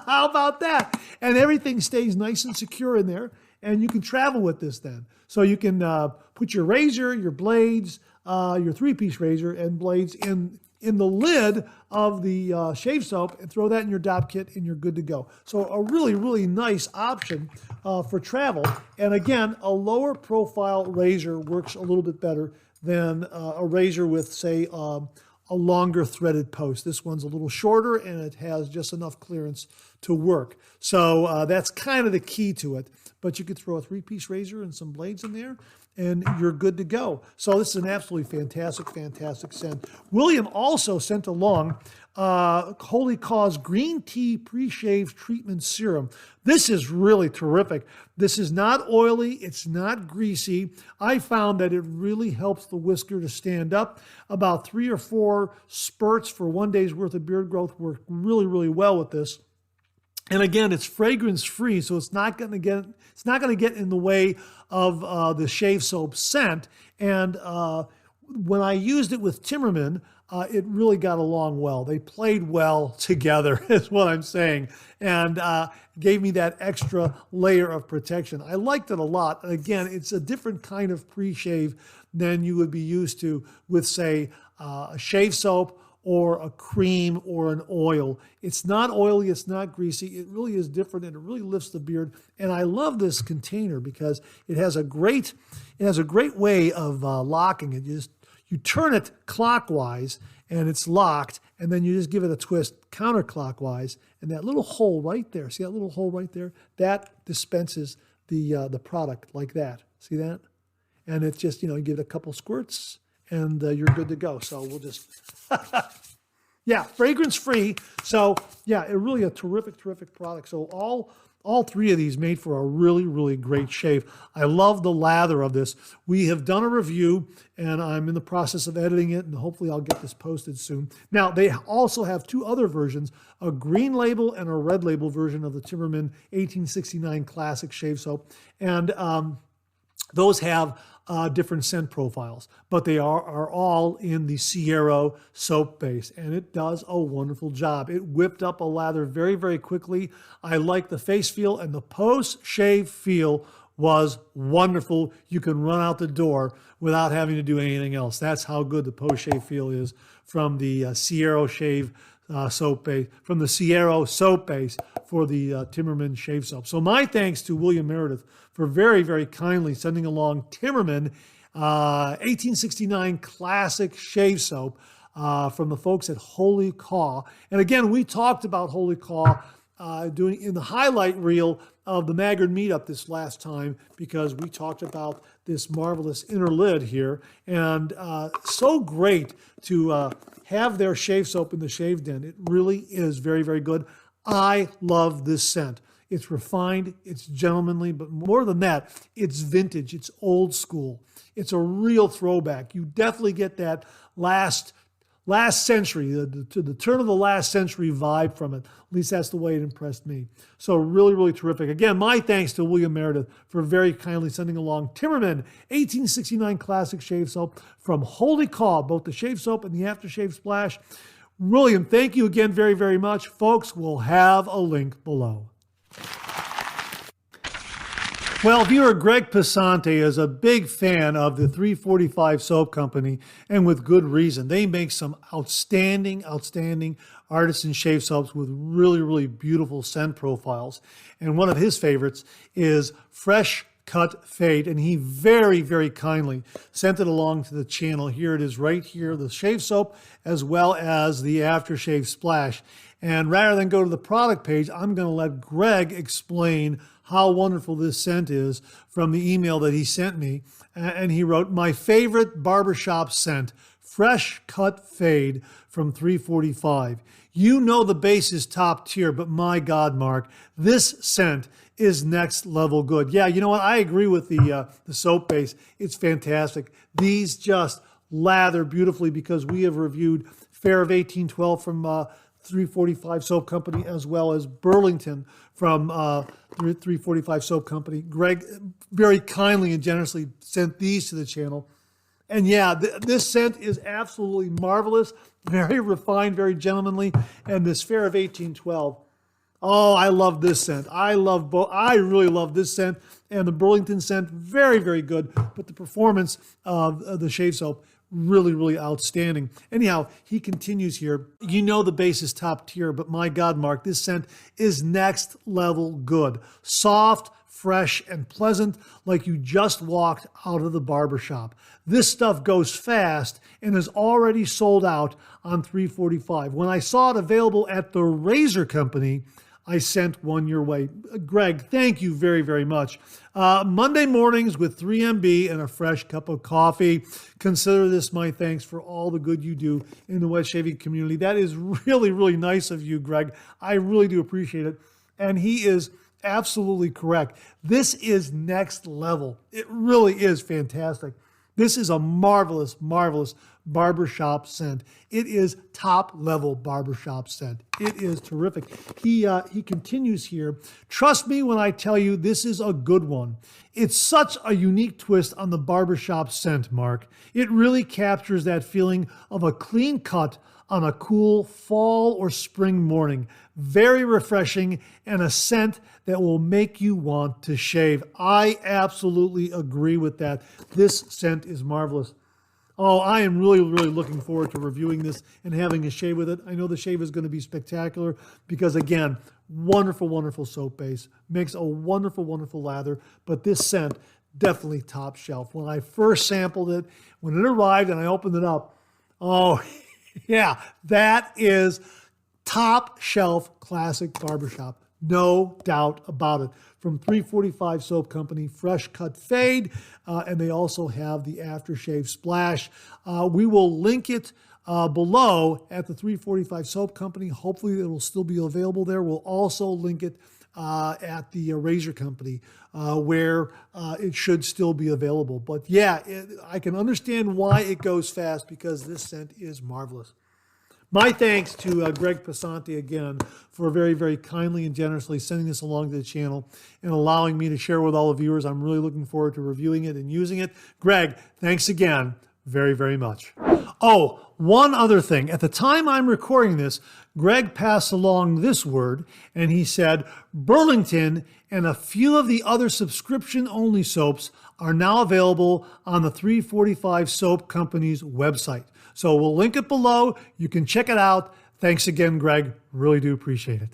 How about that? And everything stays nice and secure in there, and you can travel with this then. So you can put your razor, your blades, your 3-piece razor and blades in the lid of the shave soap and throw that in your DOP kit and you're good to go. So a really, really nice option for travel. And again, a lower profile razor works a little bit better than a razor with, say, a longer threaded post. This one's a little shorter and it has just enough clearance to work. So that's kind of the key to it. But you could throw a 3-piece razor and some blades in there and you're good to go. So this is an absolutely fantastic, fantastic scent. William also sent along Holy Caw's Green Tea Pre-Shave Treatment Serum. This is really terrific. This is not oily. It's not greasy. I found that it really helps the whisker to stand up. About 3 or 4 spurts for 1 day's worth of beard growth work really, really well with this. And again, it's fragrance-free, so it's not going to get in the way of the shave soap scent. And when I used it with Timmerman, it really got along well. They played well together, is what I'm saying, and gave me that extra layer of protection. I liked it a lot. Again, it's a different kind of pre-shave than you would be used to with, say, a shave soap or a cream or an oil. It's not oily, it's not greasy. It really is different, and it really lifts the beard. And I love this container because it has a great way of locking it. You turn it clockwise and it's locked, and then you just give it a twist counterclockwise, and that little hole right there, see that little hole right there? That dispenses the product like that. See that? And it's just, you give it a couple squirts and you're good to go. So we'll just, yeah, fragrance free. So yeah, it really a terrific product. So all three of these made for a really, really great shave. I love the lather of this. We have done a review, and I'm in the process of editing it, and hopefully I'll get this posted soon. Now, they also have two other versions, a green label and a red label version of the Timmerman 1869 Classic Shave Soap. And those have different scent profiles, but they are all in the Sierra soap base, and it does a wonderful job. It whipped up a lather very, very quickly. I like the face feel, and the post-shave feel was wonderful. You can run out the door without having to do anything else. That's how good the post-shave feel is from the Sierra shave soap base, from the Sierra soap base for the Timmerman shave soap. So my thanks to William Meredith for very, very kindly sending along Timmerman 1869 Classic Shave Soap from the folks at Holy Caw. And again, we talked about Holy Caw doing in the highlight reel of the Maggard meetup this last time, because we talked about this marvelous inner lid here, and so great to have their shave soap in the shave den. It really is very, very good. I love this scent. It's refined, it's gentlemanly, but more than that, it's vintage, it's old school. It's a real throwback. You definitely get that last century, to the turn of the last century vibe from it. At least that's the way it impressed me. So really, really terrific. Again, my thanks to William Meredith for very kindly sending along Timmerman 1869 Classic Shave Soap from Holy Caw, both the shave soap and the aftershave splash. William, thank you again very, very much. Folks, we'll have a link below. Well, viewer Greg Pesante is a big fan of the 345 Soap Company, and with good reason. They make some outstanding artisan shave soaps with really, really beautiful scent profiles. And one of his favorites is Fresh Cut Fade, and he very, very kindly sent it along to the channel. Here it is right here, the shave soap as well as the aftershave splash. And rather than go to the product page, I'm going to let Greg explain how wonderful this scent is from the email that he sent me. And he wrote, "My favorite barbershop scent, Fresh Cut Fade from 345. You know the base is top tier, but my God, Mark, this scent is next level good." Yeah, you know what? I agree with the soap base. It's fantastic. These just lather beautifully, because we have reviewed Fair of 1812 from 345 Soap Company, as well as Burlington from 345 Soap Company. Greg very kindly and generously sent these to the channel. And yeah, this scent is absolutely marvelous, very refined, very gentlemanly. And this Fair of 1812, oh, I love this scent. I love both. I really love this scent, and the Burlington scent, very, very good. But the performance of the shave soap, really, really outstanding. Anyhow, he continues here. You know the base is top tier, but my God, Mark, this scent is next level good. Soft, fresh, and pleasant, like you just walked out of the barbershop. This stuff goes fast and is already sold out on 345. When I saw it available at the Razor Company, I sent one your way. Greg, thank you very, very much. Monday mornings with 3MB and a fresh cup of coffee. Consider this my thanks for all the good you do in the wet shaving community. That is really, really nice of you, Greg. I really do appreciate it. And he is absolutely correct. This is next level. It really is fantastic. This is a marvelous, marvelous barbershop scent. It is top-level barbershop scent. It is terrific. He continues here. Trust me when I tell you this is a good one. It's such a unique twist on the barbershop scent, Mark. It really captures that feeling of a clean cut on a cool fall or spring morning. Very refreshing and a scent that will make you want to shave. I absolutely agree with that. This scent is marvelous. Oh, I am really, really looking forward to reviewing this and having a shave with it. I know the shave is going to be spectacular because, again, wonderful, wonderful soap base. Makes a wonderful, wonderful lather. But this scent, definitely top shelf. When I first sampled it, when it arrived and I opened it up, oh, yeah, that is top shelf classic barbershop. No doubt about it. From 345 Soap Company, Fresh Cut Fade, and they also have the Aftershave Splash. We will link it below at the 345 Soap Company. Hopefully it will still be available there. We'll also link it at the Razor Company where it should still be available. But yeah, I can understand why it goes fast because this scent is marvelous. My thanks to Greg Passanti again for very, very kindly and generously sending this along to the channel and allowing me to share with all the viewers. I'm really looking forward to reviewing it and using it. Greg, thanks again very, very much. Oh, one other thing. At the time I'm recording this, Greg passed along this word, and he said, Burlington and a few of the other subscription-only soaps are now available on the 345 Soap Company's website. So we'll link it below. You can check it out. Thanks again, Greg. Really do appreciate it.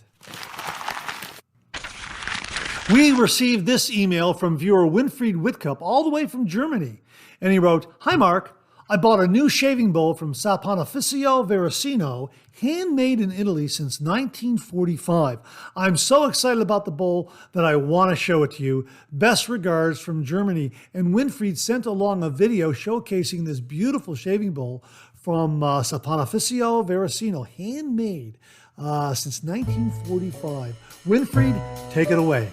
We received this email from viewer Winfried Whitcup all the way from Germany. And he wrote, Hi, Mark. I bought a new shaving bowl from Saponificio Varesino, handmade in Italy since 1945. I'm so excited about the bowl that I want to show it to you. Best regards from Germany. And Winfried sent along a video showcasing this beautiful shaving bowl from Saponificio Varesino, handmade since 1945. Winfried, take it away.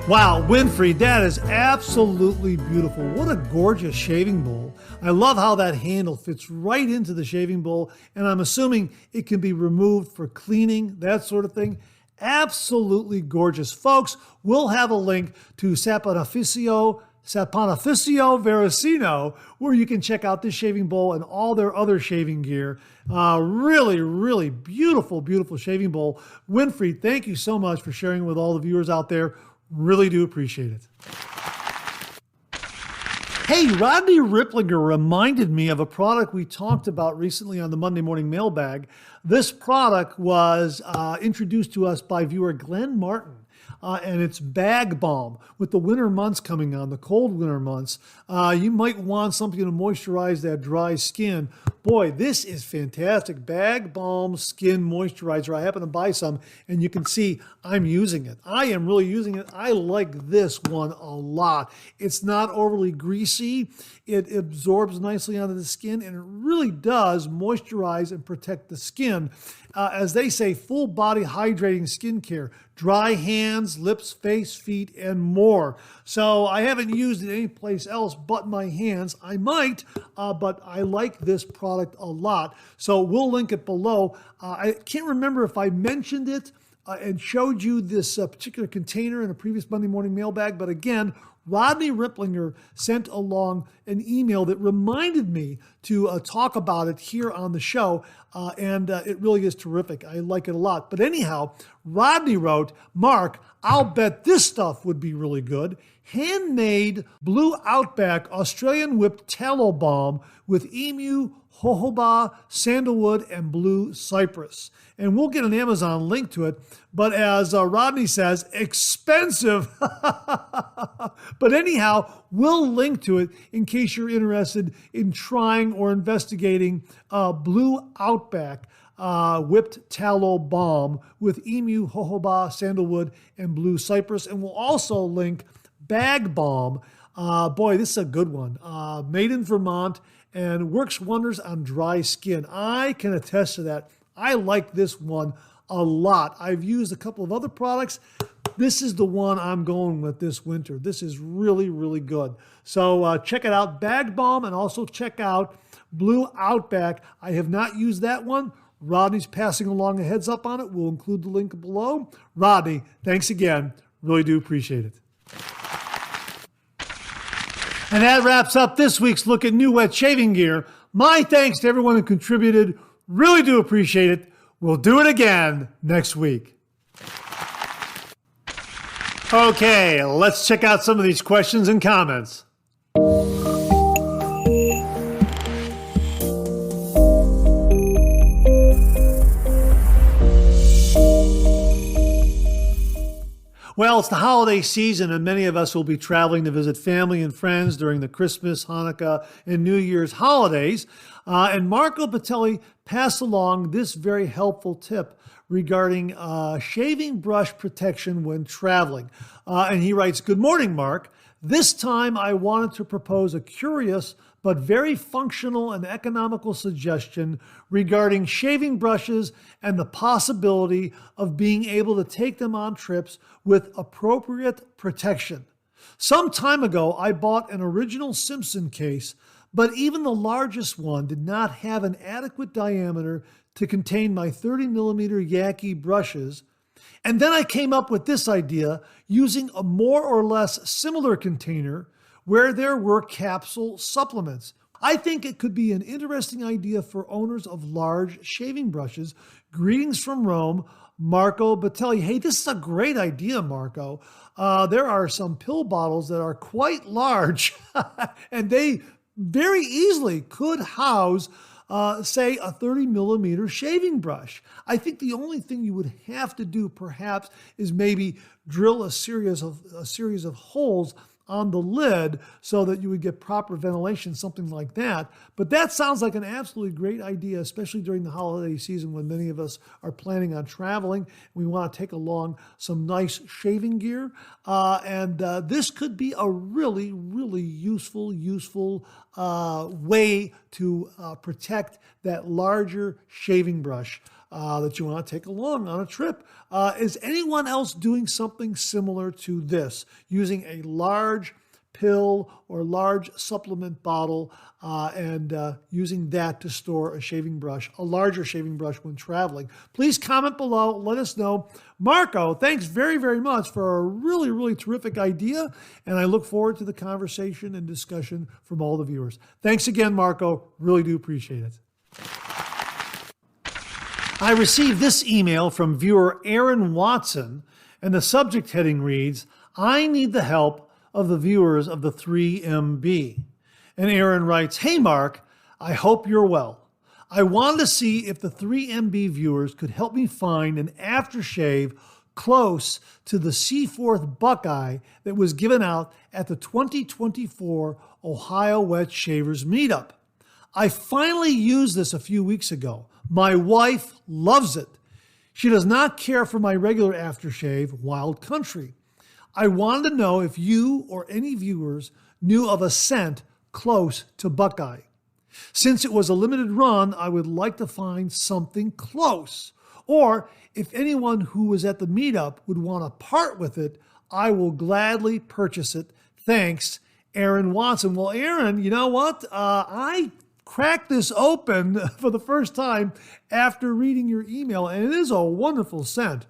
Wow, Winfried, that is absolutely beautiful. What a gorgeous shaving bowl. I love how that handle fits right into the shaving bowl, and I'm assuming it can be removed for cleaning, that sort of thing. Absolutely gorgeous. Folks, we'll have a link to Saponificio Varesino, where you can check out this shaving bowl and all their other shaving gear. Really, really beautiful, beautiful shaving bowl. Winfried, thank you so much for sharing with all the viewers out there. Really do appreciate it. Hey, Rodney Ripplinger reminded me of a product we talked about recently on the Monday Morning Mailbag. This product was introduced to us by viewer Glenn Martin. And it's Bag Balm. With the winter months coming on, the cold winter months, you might want something to moisturize that dry skin. Boy, this is fantastic. Bag Balm Skin Moisturizer. I happen to buy some, and you can see I'm using it. I am really using it. I like this one a lot. It's not overly greasy. It absorbs nicely onto the skin, and it really does moisturize and protect the skin. As they say, full body hydrating skincare. dry hands, lips, face, feet, and more. So I haven't used it anyplace else but my hands. I might, but I like this product a lot. So we'll link it below. I can't remember if I mentioned it and showed you this particular container in a previous Monday Morning Mailbag, but again, Rodney Ripplinger sent along an email that reminded me to talk about it here on the show, and it really is terrific. I like it a lot. But anyhow, Rodney wrote, Mark, I'll bet this stuff would be really good. Handmade blue Outback Australian whipped tallow balm with emu, jojoba, sandalwood, and blue cypress. And we'll get an Amazon link to it. But as Rodney says, expensive. But anyhow, we'll link to it in case you're interested in trying or investigating blue Outback whipped tallow balm with emu, jojoba, sandalwood, and blue cypress. And we'll also link Bag Balm. Boy, this is a good one. Made in Vermont and works wonders on dry skin. I can attest to that. I like this one a lot. I've used a couple of other products. This is the one I'm going with this winter. This is really, really good. So check it out, Bag Balm, and also check out Blue Outback. I have not used that one. Rodney's passing along a heads up on it. We'll include the link below. Rodney, thanks again. Really do appreciate it. And that wraps up this week's look at new wet shaving gear. My thanks to everyone who contributed. Really do appreciate it. We'll do it again next week. Okay, let's check out some of these questions and comments. Well, it's the holiday season, and many of us will be traveling to visit family and friends during the Christmas, Hanukkah, and New Year's holidays. And Marco Batelli passed along this very helpful tip regarding shaving brush protection when traveling. And he writes, "Good morning, Mark. This time I wanted to propose a curious but very functional and economical suggestion regarding shaving brushes and the possibility of being able to take them on trips with appropriate protection. Some time ago, I bought an original Simpson case, but even the largest one did not have an adequate diameter to contain my 30mm Yaqi brushes. And then I came up with this idea using a more or less similar container where there were capsule supplements. I think it could be an interesting idea for owners of large shaving brushes. Greetings from Rome, Marco Batelli." Hey, this is a great idea, Marco. There are some pill bottles that are quite large, and they very easily could house say a 30mm shaving brush. I think the only thing you would have to do perhaps is maybe drill a series of holes on the lid so that you would get proper ventilation, something like that. But that sounds like an absolutely great idea, especially during the holiday season when many of us are planning on traveling. We want to take along some nice shaving gear. And this could be a really, really useful way to protect that larger shaving brush that you want to take along on a trip. Is anyone else doing something similar to this, using a large pill or large supplement bottle and using that to store a shaving brush, a larger shaving brush when traveling? Please comment below. Let us know. Marco, thanks very, very much for a really, really terrific idea, and I look forward to the conversation and discussion from all the viewers. Thanks again, Marco. Really do appreciate it. I received this email from viewer Aaron Watson, and the subject heading reads, "I need the help of the viewers of the 3MB." And Aaron writes, "Hey Mark, I hope you're well. I wanted to see if the 3MB viewers could help me find an aftershave close to the Seaforth Buckeye that was given out at the 2024 Ohio Wet Shavers Meetup. I finally used this a few weeks ago. My wife loves it. She does not care for my regular aftershave, Wild Country. I wanted to know if you or any viewers knew of a scent close to Buckeye. Since it was a limited run, I would like to find something close. Or if anyone who was at the meetup would want to part with it, I will gladly purchase it. Thanks, Aaron Watson. Well, Aaron, you know what? I cracked this open for the first time after reading your email, and it is a wonderful scent.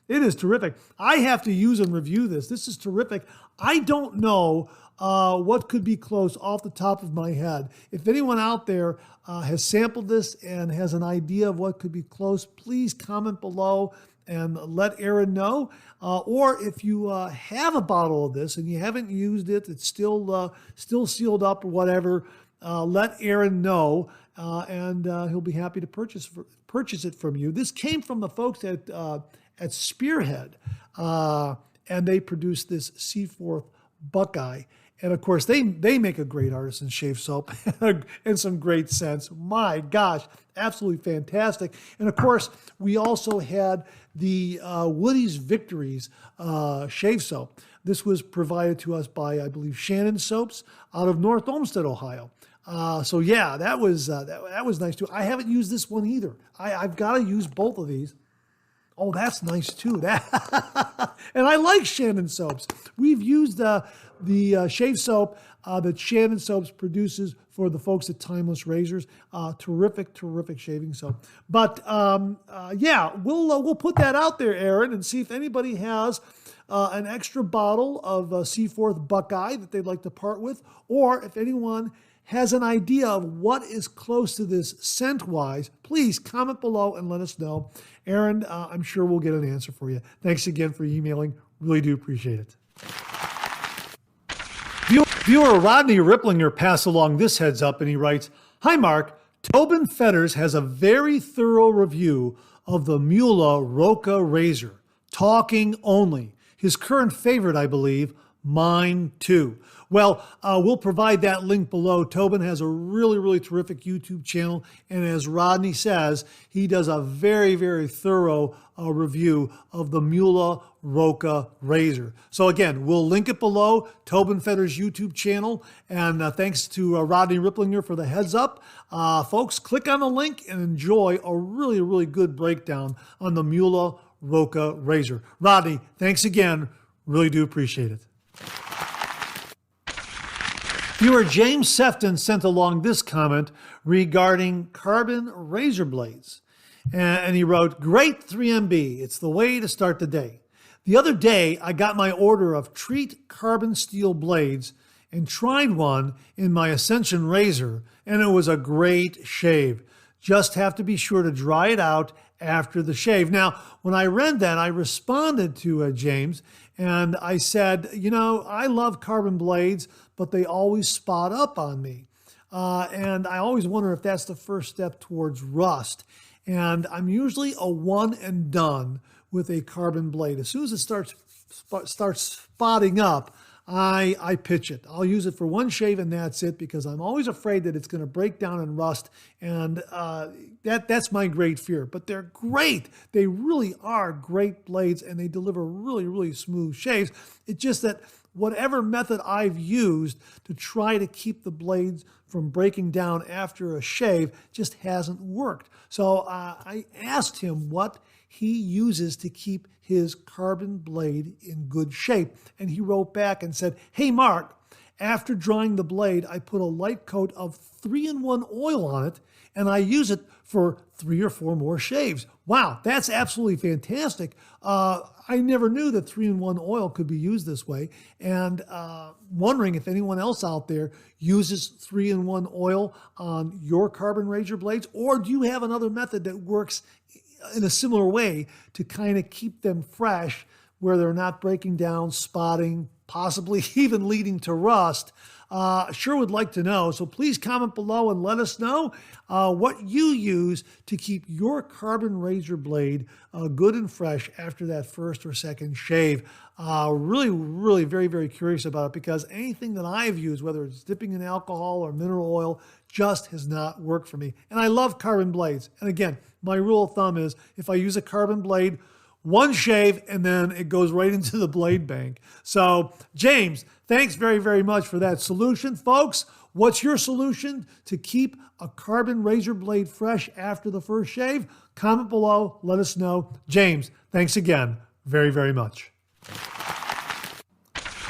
It is terrific. I have to use and review this. This is terrific. I don't know what could be close off the top of my head. If anyone out there has sampled this and has an idea of what could be close, please comment below and let Aaron know. Or if you have a bottle of this and you haven't used it, it's still sealed up or whatever, let Aaron know, and he'll be happy to purchase it from you. This came from the folks at Spearhead, and they produce this Seaforth Buckeye. And of course, they make a great artisan shave soap and some great scents. My gosh, absolutely fantastic. And of course, we also had the Woody's Victories shave soap. This was provided to us by, I believe, Shannon Soaps out of North Olmsted, Ohio. So yeah, that was nice too. I haven't used this one either. I've got to use both of these. Oh, that's nice too. And I like Shannon Soaps. We've used the shave soap that Shannon Soaps produces for the folks at Timeless Razors. Terrific shaving soap. But yeah, we'll put that out there, Aaron, and see if anybody has an extra bottle of Seaforth Buckeye that they'd like to part with, or if anyone has an idea of what is close to this scent-wise, please comment below and let us know. Aaron, I'm sure we'll get an answer for you. Thanks again for emailing. Really do appreciate it. Viewer Rodney Ripplinger passed along this heads up, and he writes, "Hi, Mark. Tobin Fetters has a very thorough review of the Muhle Rocca razor, talking only. His current favorite, I believe. Mine too." Well, we'll provide that link below. Tobin has a really terrific YouTube channel, and as Rodney says, he does a very thorough review of the Muhle Rocca razor. So again, we'll link it below, Tobin Fetters' YouTube channel, and thanks to Rodney Ripplinger for the heads up. Folks, click on the link and enjoy a really good breakdown on the Muhle Rocca razor. Rodney, thanks again. Really do appreciate it. Viewer James Sefton sent along this comment regarding carbon razor blades. And he wrote, "Great 3MB. It's the way to start the day. The other day, I got my order of Treat carbon steel blades and tried one in my Ascension razor, and it was a great shave. Just have to be sure to dry it out after the shave." Now, when I read that, I responded to James, and I said, I love carbon blades, but they always spot up on me. And I always wonder if that's the first step towards rust. And I'm usually a one and done with a carbon blade. As soon as it starts spotting up, I pitch it. I'll use it for one shave and that's it, because I'm always afraid that it's going to break down and rust, and that's my great fear. But they're great. They really are great blades, and they deliver really smooth shaves. It's just that whatever method I've used to try to keep the blades from breaking down after a shave just hasn't worked. So I asked him what he uses to keep his carbon blade in good shape. And he wrote back and said, "Hey, Mark, after drying the blade, I put a light coat of 3-in-1 oil on it, and I use it for 3 or 4 more shaves." Wow, that's absolutely fantastic. I never knew that 3-in-1 oil could be used this way, and wondering if anyone else out there uses 3-in-1 oil on your carbon razor blades, or do you have another method that works in a similar way to kind of keep them fresh, where they're not breaking down, spotting, possibly even leading to rust? Sure would like to know. So please comment below and let us know what you use to keep your carbon razor blade good and fresh after that first or second shave. Really very curious about it, because anything that I've used, whether it's dipping in alcohol or mineral oil, just has not worked for me. And I love carbon blades. And again, my rule of thumb is if I use a carbon blade, one shave, and then it goes right into the blade bank. So, James, thanks very much for that solution. Folks, What's your solution to keep a carbon razor blade fresh after the first shave? Comment below. Let us know. James, thanks again very, very much.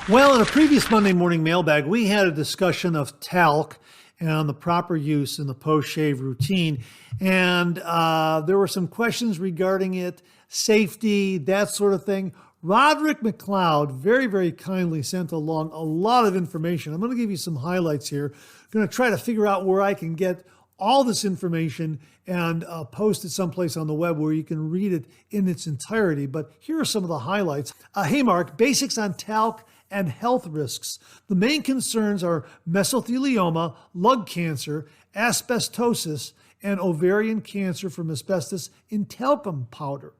Well, in a previous Monday Morning Mailbag, we had a discussion of talc and the proper use in the post-shave routine. And there were some questions regarding it, safety, that sort of thing. Roderick McLeod very, very kindly sent along a lot of information. I'm going to give you some highlights here. I'm going to try to figure out where I can get all this information and post it someplace on the web where you can read it in its entirety. But here are some of the highlights. Hey, Mark, basics on talc and health risks. The main concerns are mesothelioma, lung cancer, asbestosis, and ovarian cancer from asbestos in talcum powder.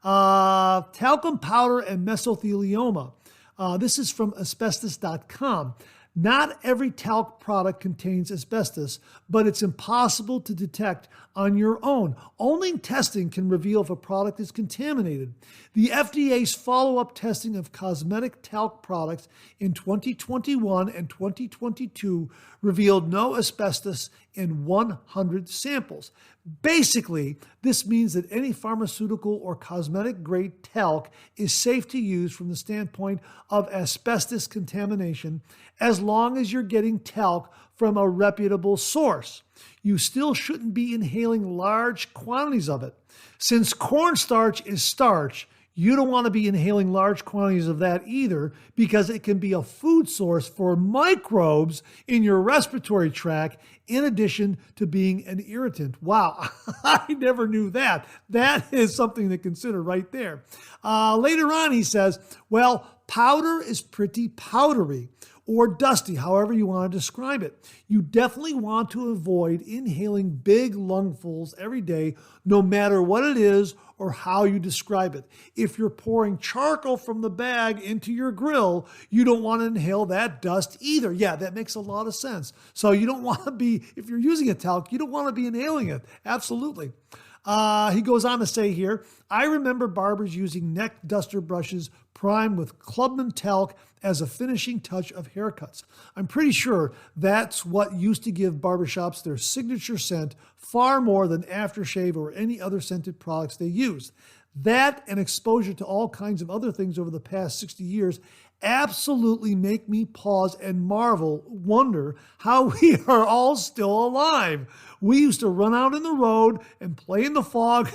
Talcum powder and mesothelioma. This is from asbestos.com. Not every talc product contains asbestos, but it's impossible to detect on your own. Only testing can reveal if a product is contaminated. The FDA's follow-up testing of cosmetic talc products in 2021 and 2022 revealed no asbestos in 100 samples. Basically, this means that any pharmaceutical or cosmetic grade talc is safe to use from the standpoint of asbestos contamination as long as you're getting talc from a reputable source. You still shouldn't be inhaling large quantities of it. Since cornstarch is starch, you don't want to be inhaling large quantities of that either because it can be a food source for microbes in your respiratory tract in addition to being an irritant. Wow, I never knew that. That is something to consider right there. Later on, he says, well, powder is pretty powdery or dusty, however you want to describe it. You definitely want to avoid inhaling big lungfuls every day, no matter what it is or how you describe it. If you're pouring charcoal from the bag into your grill, you don't want to inhale that dust either. Yeah, that makes a lot of sense. So you don't want to be, if you're using a talc, you don't want to be inhaling it. Absolutely. He goes on to say here, I remember barbers using neck duster brushes primed with Clubman talc as a finishing touch of haircuts. I'm pretty sure that's what used to give barbershops their signature scent far more than aftershave or any other scented products they used. That and exposure to all kinds of other things over the past 60 years absolutely make me pause and wonder how we are all still alive. We used to run out in the road and play in the fog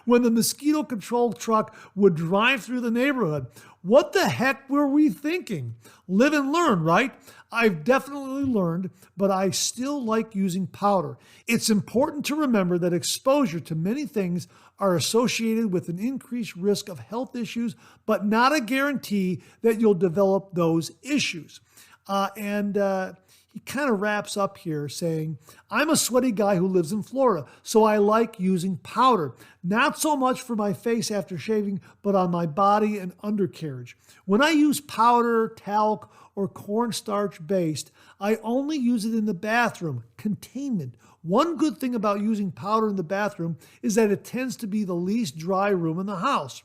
when the mosquito control truck would drive through the neighborhood. What the heck were we thinking? Live and learn, right? I've definitely learned, but I still like using powder. It's important to remember that exposure to many things are associated with an increased risk of health issues, but not a guarantee that you'll develop those issues. He kind of wraps up here saying, I'm a sweaty guy who lives in Florida, so I like using powder. Not so much for my face after shaving, but on my body and undercarriage. When I use powder, talc, or cornstarch based, I only use it in the bathroom. Containment. One good thing about using powder in the bathroom is that it tends to be the least dry room in the house.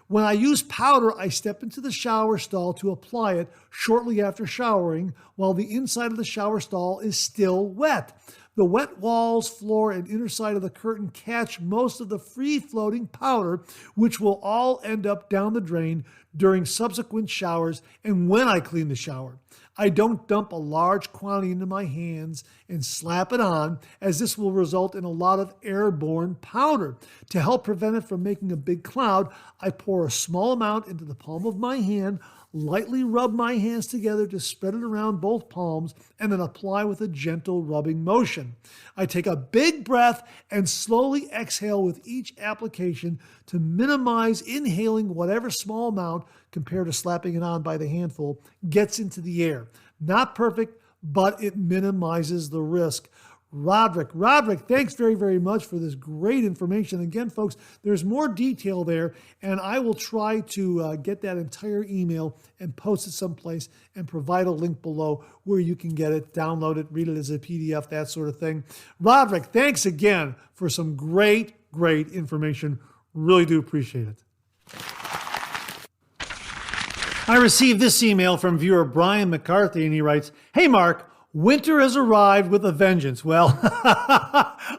When I use powder, I step into the shower stall to apply it shortly after showering while the inside of the shower stall is still wet. The wet walls, floor, and inner side of the curtain catch most of the free-floating powder, which will all end up down the drain during subsequent showers and when I clean the shower. I don't dump a large quantity into my hands and slap it on, as this will result in a lot of airborne powder. To help prevent it from making a big cloud, I pour a small amount into the palm of my hand, lightly rub my hands together to spread it around both palms, and then apply with a gentle rubbing motion. I take a big breath and slowly exhale with each application to minimize inhaling whatever small amount, compared to slapping it on by the handful, gets into the air. Not perfect, but it minimizes the risk. Roderick, thanks very, very much for this great information. Again, folks, there's more detail there, and I will try to get that entire email and post it someplace and provide a link below where you can get it, download it, read it as a PDF, that sort of thing. Roderick, thanks again for some great information. Really do appreciate it. I received this email from viewer Brian McCarthy, and he writes, "Hey, Mark, winter has arrived with a vengeance." Well,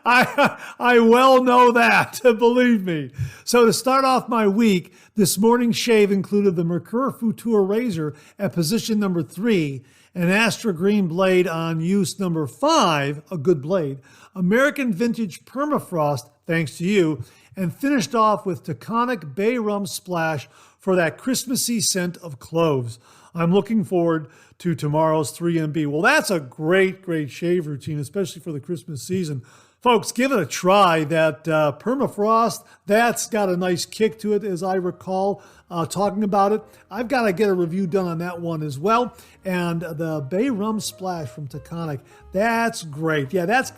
I well know that, believe me. So to start off my week, this morning's shave included the Mercure Futur razor at position number 3, an Astra Green blade on use number 5, a good blade, American Vintage Permafrost, thanks to you, and finished off with Taconic Bay Rum Splash for that Christmassy scent of cloves. I'm looking forward to tomorrow's 3MB. Well, that's a great, great shave routine, especially for the Christmas season. Folks, give it a try. That Permafrost, that's got a nice kick to it, as I recall talking about it. I've got to get a review done on that one as well. And the Bay Rum Splash from Taconic, that's great. Yeah, that's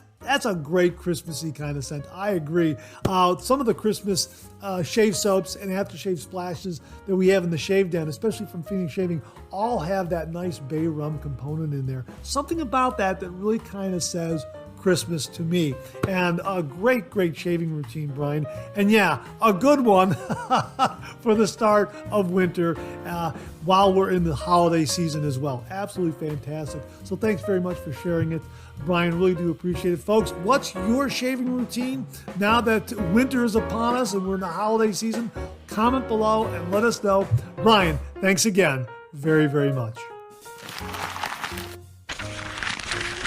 a great Christmassy kind of scent. I agree. Some of the Christmas shave soaps and aftershave splashes that we have in the shave den, especially from Phoenix Shaving, all have that nice bay rum component in there. Something about that really kind of says Christmas to me. And a great, great shaving routine, Brian. And yeah, a good one for the start of winter while we're in the holiday season as well. Absolutely fantastic. So thanks very much for sharing it, Brian. Really do appreciate it. Folks, what's your shaving routine now that winter is upon us and we're in the holiday season? Comment below and let us know. Brian, thanks again very, very much.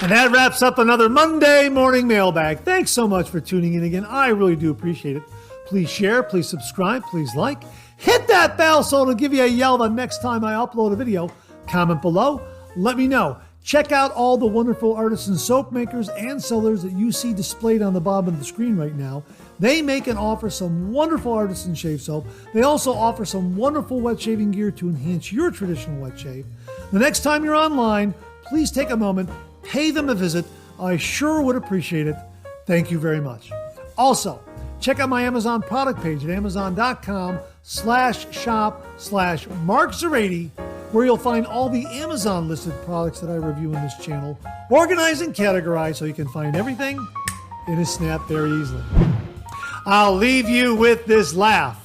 And that wraps up another Monday Morning Mailbag. Thanks so much for tuning in again. I really do appreciate it. Please share, please subscribe, please like. Hit that bell so it'll give you a yell the next time I upload a video. Comment below. Let me know. Check out all the wonderful artisan soap makers and sellers that you see displayed on the bottom of the screen right now. They make and offer some wonderful artisan shave soap. They also offer some wonderful wet shaving gear to enhance your traditional wet shave. The next time you're online, please take a moment, pay them a visit. I sure would appreciate it. Thank you very much. Also, check out my Amazon product page at amazon.com/shop/MarkZerati, where you'll find all the Amazon listed products that I review in this channel, organized and categorized so you can find everything in a snap very easily. I'll leave you with this laugh.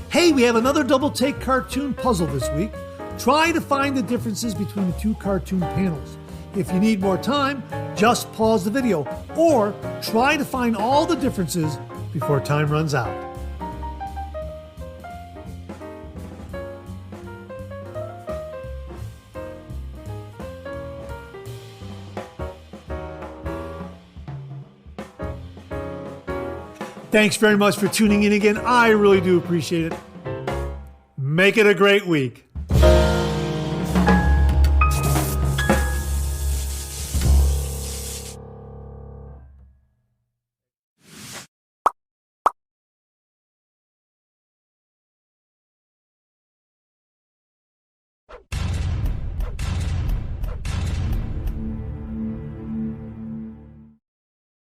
Hey, we have another double take cartoon puzzle this week. Try to find the differences between the two cartoon panels. If you need more time, just pause the video or try to find all the differences before time runs out. Thanks very much for tuning in again. I really do appreciate it. Make it a great week.